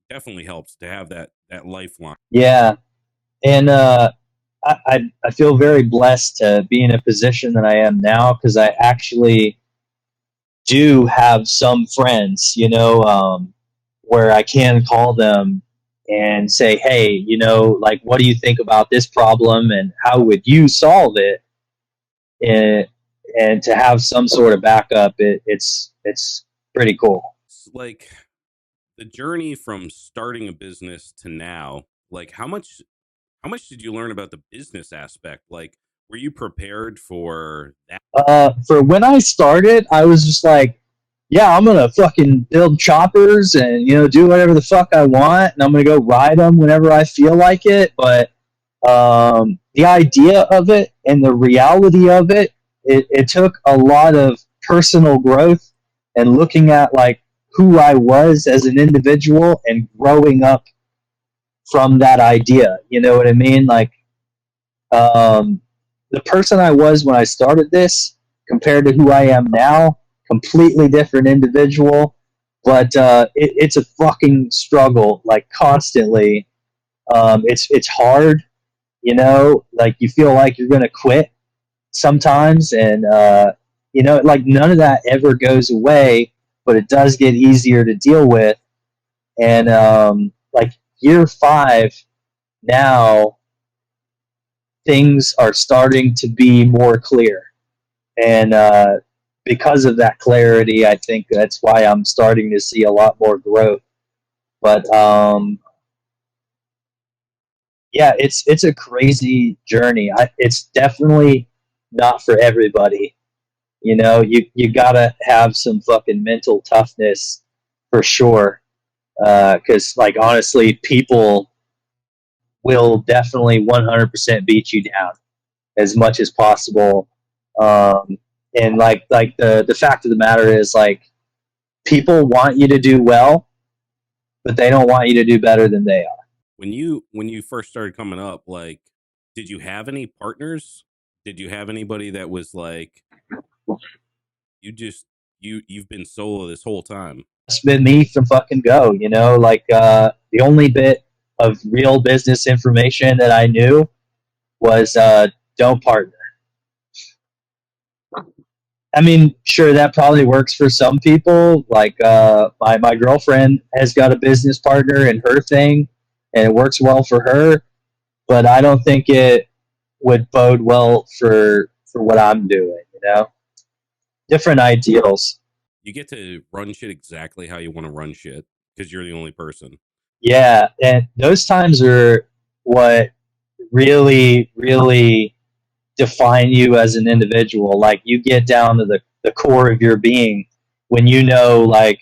Definitely helps to have that lifeline. Yeah, and I feel very blessed to be in a position that I am now because I actually do have some friends, where I can call them and say, hey, like, what do you think about this problem and how would you solve it? And to have some sort of backup, it's pretty cool. It's like the journey from starting a business to now, like how much did you learn about the business aspect? Like, were you prepared for that? For when I started, I was just like, yeah, I'm gonna fucking build choppers and do whatever the fuck I want, and I'm gonna go ride them whenever I feel like it. But the idea of it and the reality of it, it took a lot of personal growth and looking at like who I was as an individual and growing up from that idea. You know what I mean? Like, the person I was when I started this compared to who I am now, completely different individual. But it's a fucking struggle, like constantly. It's hard, you know. Like you feel like you're gonna quit sometimes, and you know, like none of that ever goes away, but it does get easier to deal with. And like year 5 now, things are starting to be more clear. And because of that clarity, I think that's why I'm starting to see a lot more growth. But yeah, it's a crazy journey. It's definitely not for everybody. You know, you gotta have some fucking mental toughness for sure. Because like honestly, people will definitely 100% beat you down as much as possible. Um, and like the fact of the matter is like people want you to do well, but they don't want you to do better than they are. When you first started coming up, like, did you have any partners? Did you have anybody that was like, you just you've been solo this whole time? It's been me from fucking go, you know, like the only bit of real business information that I knew was don't partner. I mean, sure, that probably works for some people. Like my girlfriend has got a business partner in her thing, and it works well for her. But I don't think it would bode well for what I'm doing. You know, different ideals. You get to run shit exactly how you want to run shit because you're the only person. Yeah, and those times are what really define you as an individual. Like you get down to the core of your being when you know, like,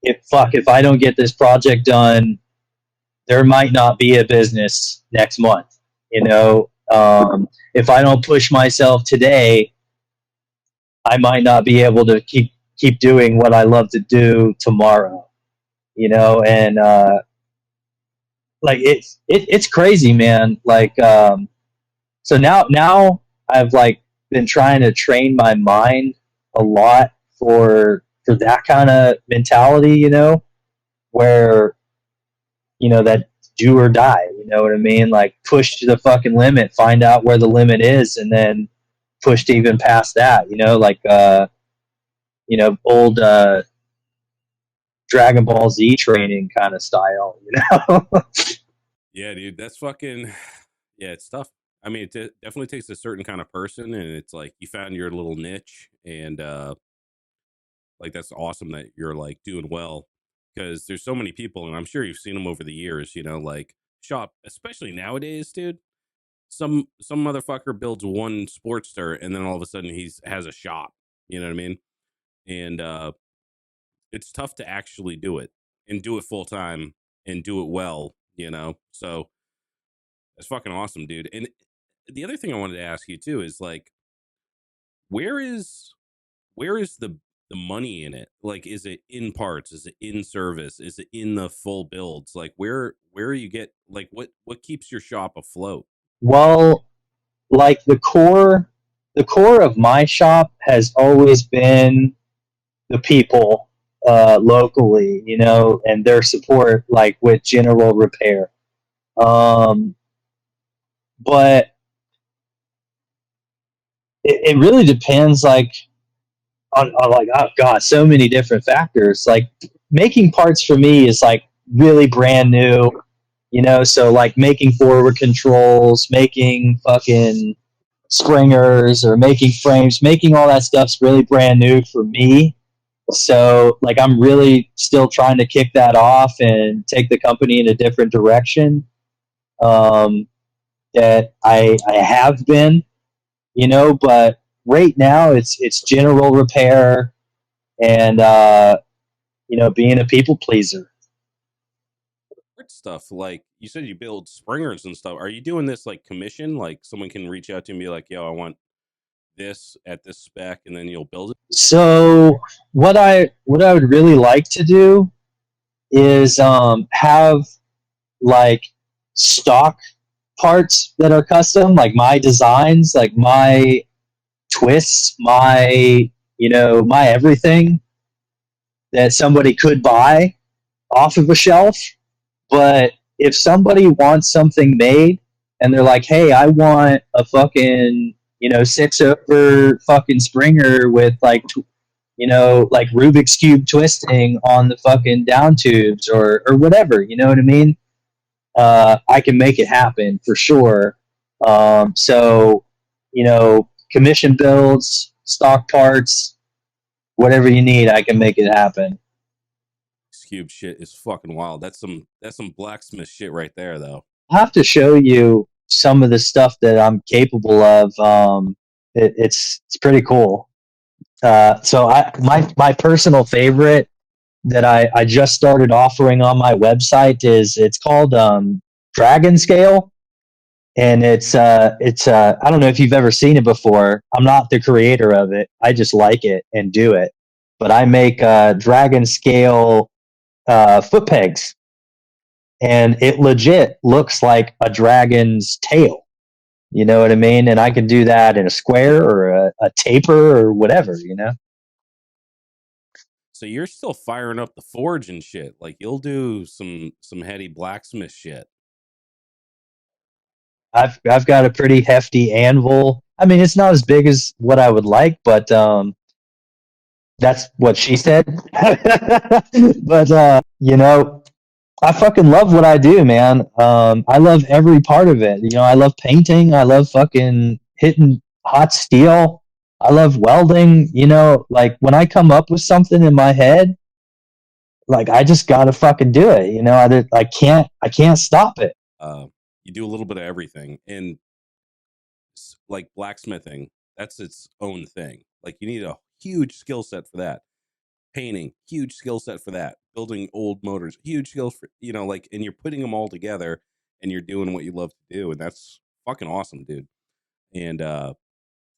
if I don't get this project done, there might not be a business next month. You know, if I don't push myself today, I might not be able to keep doing what I love to do tomorrow. You know, and like it's crazy, man. Like so now I've like been trying to train my mind a lot for that kind of mentality, you know, where you know that do or die, you know what I mean? Like push to the fucking limit, find out where the limit is, and then push to even past that, you know, like you know, old Dragon Ball Z training kind of style, you know. Yeah, dude, that's fucking yeah, it's tough. I mean, it definitely takes a certain kind of person, and it's like you found your little niche, and like that's awesome that you're like doing well because there's so many people, and I'm sure you've seen them over the years. You know, like shop, especially nowadays, dude. Some motherfucker builds one Sportster, and then all of a sudden he's has a shop. You know what I mean? And it's tough to actually do it and do it full time and do it well. You know, so that's fucking awesome, dude. And the other thing I wanted to ask you too is like, where is where is the money in it? Like, is it in parts? Is it in service? Is it in the full builds? Like, where you get like what keeps your shop afloat? Well, like the core of my shop has always been the people locally, you know, and their support, like with general repair. Um, but it really depends, like on like oh god, so many different factors. Like making parts for me is like really brand new, you know. So like making forward controls, making fucking springers, or making frames, making all that stuff's really brand new for me. So like I'm really still trying to kick that off and take the company in a different direction. Um, that I have been, you know, but right now it's general repair and you know, being a people pleaser. Art stuff like you said you build springers and stuff. Are you doing this like commission? Like someone can reach out to me like, yo, I want this at this spec, and then you'll build it? So what I would really like to do is have like stock parts that are custom, like my designs, like my twists, my my everything that somebody could buy off of a shelf. But if somebody wants something made and they're like, "Hey, I want a fucking 6 over fucking Springer with like like Rubik's cube twisting on the fucking down tubes or whatever," you know what I mean? I can make it happen for sure. So, commission builds, stock parts, whatever you need, I can make it happen. Cube shit is fucking wild. That's some blacksmith shit right there, though. I'll have to show you some of the stuff that I'm capable of. It's pretty cool. So my personal favorite that I just started offering on my website is it's called Dragon Scale, and it's I don't know if you've ever seen it before. I'm not the creator of it. I just like it and do it. But I make Dragon Scale foot pegs, and it legit looks like a dragon's tail. You know what I mean? And I can do that in a square or a taper or whatever. So you're still firing up the forge and shit. Like you'll do some heady blacksmith shit. I've got a pretty hefty anvil. I mean, it's not as big as what I would like, but that's what she said. But I fucking love what I do, man. I love every part of it. I love painting. I love fucking hitting hot steel. I love welding. Like when I come up with something in my head, like I just gotta fucking do it. I can't stop it. You do a little bit of everything, and like blacksmithing, that's its own thing. Like you need a huge skill set for that. Painting, huge skill set for that. Building old motors, huge skill for like, and you're putting them all together, and you're doing what you love to do, and that's fucking awesome, dude. And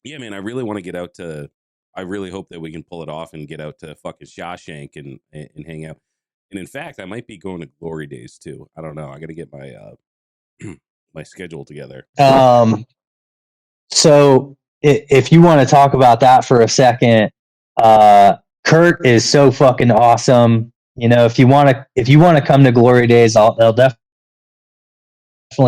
yeah, man, I really want to get out to. I really hope that we can pull it off and get out to fucking Shawshank and hang out. And in fact, I might be going to Glory Days too. I don't know. I got to get my my schedule together. So if you want to talk about that for a second, Kurt is so fucking awesome. If you want to come to Glory Days, I'll definitely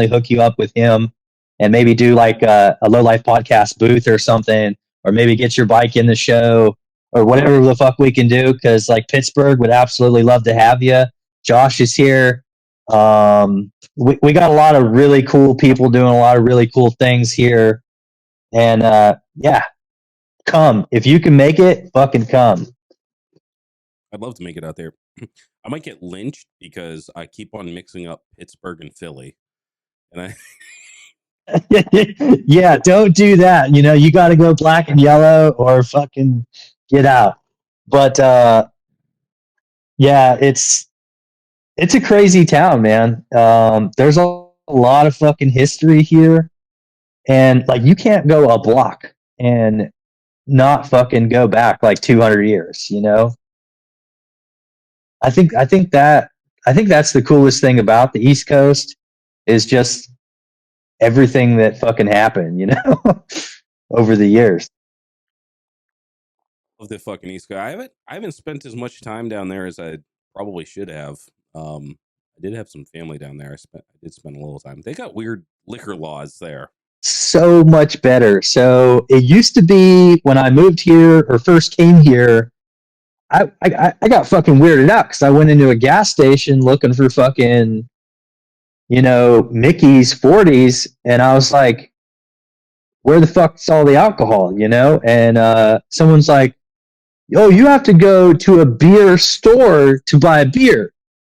hook you up with him and maybe do like a Lowlife podcast booth or something, or maybe get your bike in the show or whatever the fuck we can do. Cause like Pittsburgh would absolutely love to have you. Josh is here. We got a lot of really cool people doing a lot of really cool things here. And yeah, come. If you can make it, fucking come. I'd love to make it out there. I might get lynched because I keep on mixing up Pittsburgh and Philly. And I yeah, don't do that. You got to go black and yellow or fucking get out. But yeah, it's a crazy town, man. There's a lot of fucking history here, and like you can't go a block and not fucking go back like 200 years. I think that's the coolest thing about the East Coast is just everything that fucking happened, over the years. Of the fucking East Coast. I haven't spent as much time down there as I probably should have. I did have some family down there. I did spend a little time. They got weird liquor laws there. So much better. So it used to be when I moved here or first came here, I got fucking weirded out because I went into a gas station looking for fucking, Mickey's 40s, and I was like, where the fuck's all the alcohol, And someone's like, oh, you have to go to a beer store to buy a beer.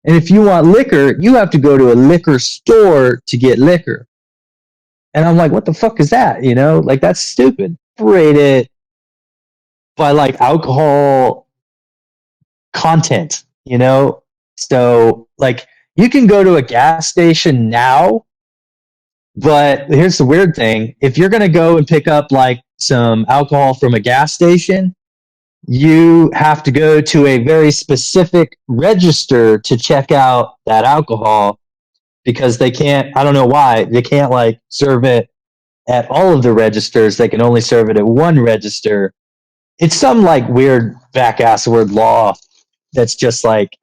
And if you want liquor, you have to go to a liquor store to get liquor. And I'm like, what the fuck is that? Like, that's stupid. Rate it by like alcohol content, So like you can go to a gas station now, but here's the weird thing. If you're going to go and pick up like some alcohol from a gas station, you have to go to a very specific register to check out that alcohol because they can't, I don't know why, they can't like serve it at all of the registers. They can only serve it at one register. It's some like weird back assward law that's just like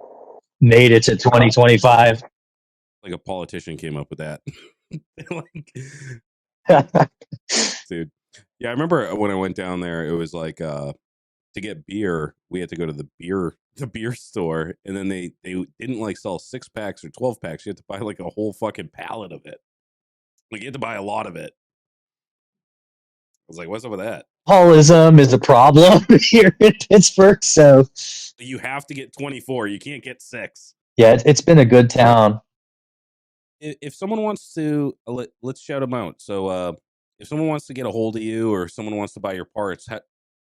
made it to 2025. Like a politician came up with that. Like, dude. Yeah, I remember when I went down there, it was like to get beer, we had to go to the beer store, and then they didn't like sell 6-packs or 12-packs. You had to buy like a whole fucking pallet of it. Like you had to buy a lot of it. I was like, what's up with that? Alcoholism is a problem here in Pittsburgh, so You have to get 24. You can't get 6. yeah, it's been a good town. If someone wants to, let's shout them out. So, if someone wants to get a hold of you or someone wants to buy your parts,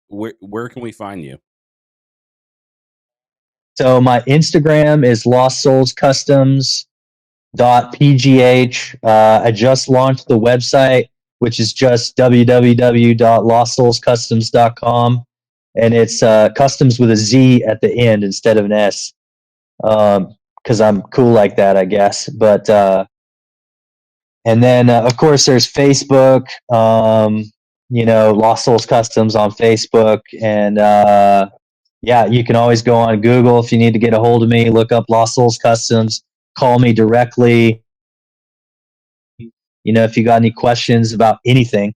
where can we find you? So my Instagram is Lost Souls Custumz .pgh. I just launched the website, which is just www.lostsoulscustumz.com, and it's customs with a Z at the end instead of an S, because I'm cool like that, I guess. But and then of course there's Facebook, Lost Souls Custumz on Facebook, and yeah, you can always go on Google if you need to get a hold of me. Look up Lost Souls Custumz. Call me directly. If you got any questions about anything,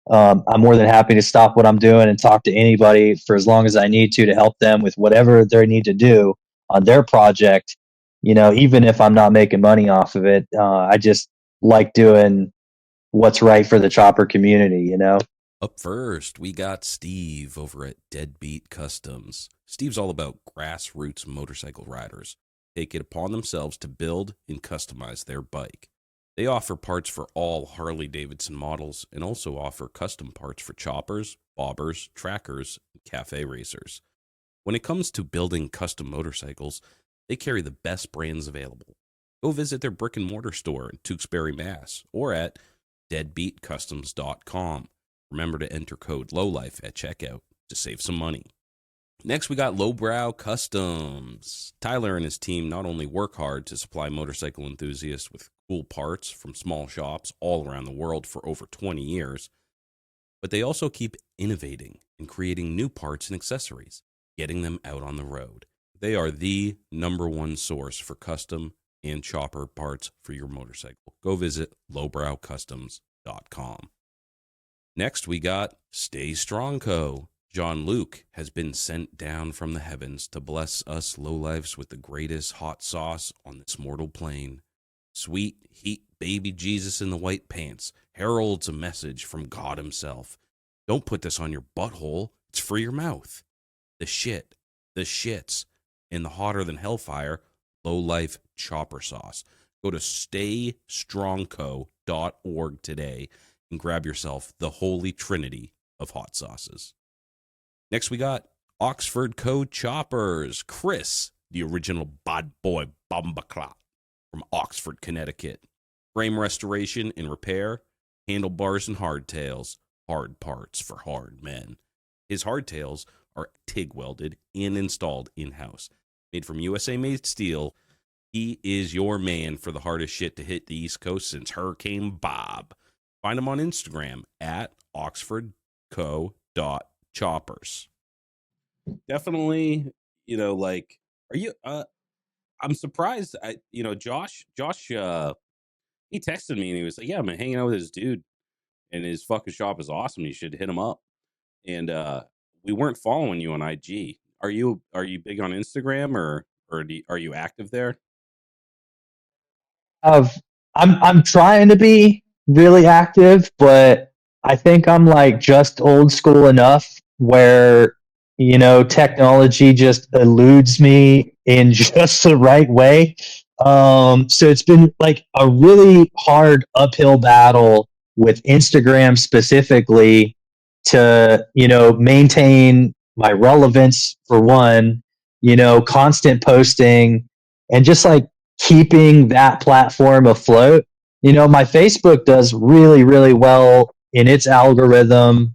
I'm more than happy to stop what I'm doing and talk to anybody for as long as I need to help them with whatever they need to do on their project. Even if I'm not making money off of it, I just like doing what's right for the chopper community. Up first, we got Steve over at Deadbeat Customs. Steve's all about grassroots motorcycle riders. Take it upon themselves to build and customize their bike. They offer parts for all Harley-Davidson models and also offer custom parts for choppers, bobbers, trackers, and cafe racers. When it comes to building custom motorcycles, they carry the best brands available. Go visit their brick and mortar store in Tewksbury, Mass, or at deadbeatcustoms.com. Remember to enter code Lowlife at checkout to save some money. Next, we got Lowbrow Customs. Tyler and his team not only work hard to supply motorcycle enthusiasts with cool parts from small shops all around the world for over 20 years, but they also keep innovating and creating new parts and accessories, getting them out on the road. They are the #1 source for custom and chopper parts for your motorcycle. Go visit lowbrowcustoms.com. Next, we got Stay Strong Co. John Luke has been sent down from the heavens to bless us lowlifes with the greatest hot sauce on this mortal plane. Sweet heat baby Jesus in the white pants heralds a message from God himself. Don't put this on your butthole. It's for your mouth. The shits, and the hotter than hellfire lowlife chopper sauce. Go to staystrongco.org today and grab yourself the holy trinity of hot sauces. Next, we got Oxford Code Choppers. Chris, the original bad boy bumbaclot from Oxford, Connecticut. Frame restoration and repair, handlebars and hardtails, hard parts for hard men. His hardtails are TIG welded and installed in-house. Made from USA-made steel, he is your man for the hardest shit to hit the East Coast since Hurricane Bob. Find him on Instagram at oxfordco.choppers. Definitely, like, are you? I'm surprised. Josh, he texted me and he was like, "Yeah, I'm hanging out with this dude, and his fucking shop is awesome. You should hit him up." And we weren't following you on IG. Are you big on Instagram or are you active there? I'm trying to be really active, but I think I'm like just old school enough where technology just eludes me in just the right way. So it's been like a really hard uphill battle with Instagram specifically to maintain my relevance for one, constant posting and just like keeping that platform afloat. My Facebook does really, really well in its algorithm.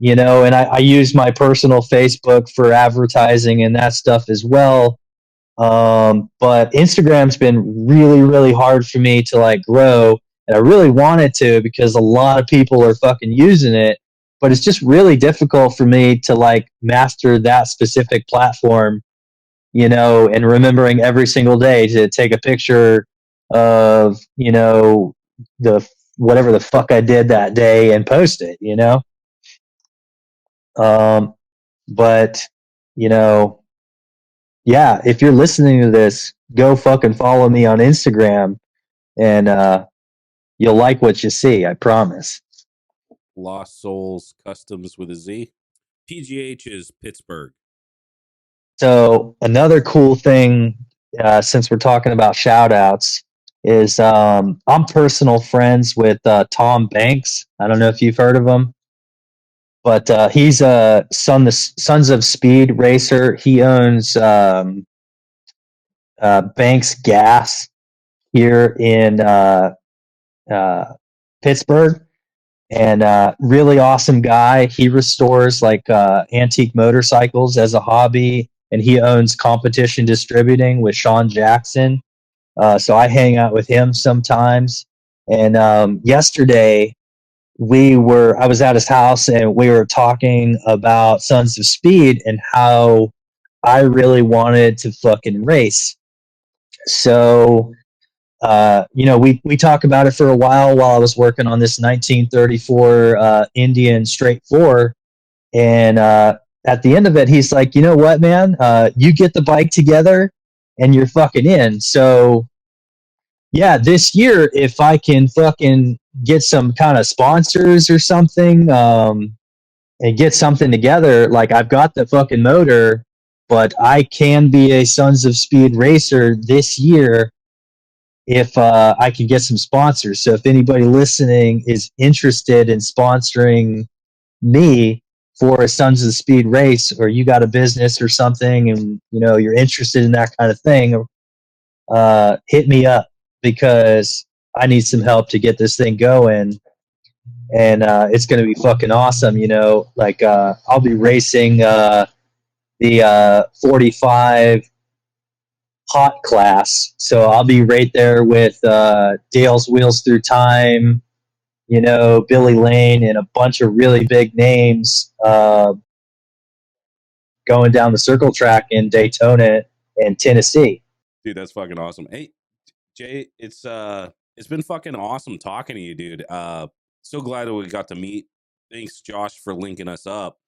and I use my personal Facebook for advertising and that stuff as well. But Instagram's been really, really hard for me to like grow, and I really wanted to because a lot of people are fucking using it, but it's just really difficult for me to like master that specific platform, and remembering every single day to take a picture of, the whatever the fuck I did that day and post it. Um, but you know, yeah, if you're listening to this, go fucking follow me on Instagram, and you'll like what you see. I promise. Lost Souls Custumz with a Z. PGH is Pittsburgh. So another cool thing, since we're talking about shout outs, is I'm personal friends with Tom Banks. I don't know if you've heard of him, but he's a Sons of Speed racer. He owns Banks Gas here in Pittsburgh, and really awesome guy. He restores like antique motorcycles as a hobby, and he owns Competition Distributing with Sean Jackson. So I hang out with him sometimes. And yesterday I was at his house and we were talking about Sons of Speed and how I really wanted to fucking race. So we talk about it for a while I was working on this 1934 Indian straight four, and at the end of it, he's like, "You know what, man? You get the bike together, and you're fucking in." So yeah, this year, if I can fucking get some kind of sponsors or something, and get something together, like I've got the fucking motor, but I can be a Sons of Speed racer this year if I could get some sponsors. So if anybody listening is interested in sponsoring me for a Sons of Speed race, or you got a business or something, and you're interested in that kind of thing, hit me up because I need some help to get this thing going. And it's going to be fucking awesome. Like I'll be racing the 45 hot class. So I'll be right there with Dale's Wheels Through Time, Billy Lane, and a bunch of really big names going down the circle track in Daytona and Tennessee. Dude, that's fucking awesome. Hey, Jay, it's been fucking awesome talking to you, dude. So glad that we got to meet. Thanks, Josh, for linking us up.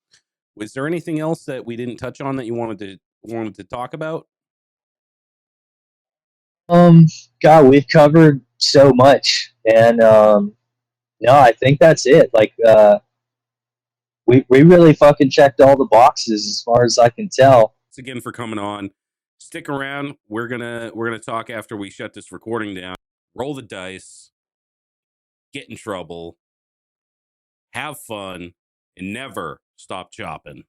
Was there anything else that we didn't touch on that you wanted to talk about? God, we've covered so much, and no, I think that's it. Like, we really fucking checked all the boxes as far as I can tell. Thanks again for coming on. Stick around. We're gonna talk after we shut this recording down. Roll the dice, get in trouble, have fun, and never stop chopping.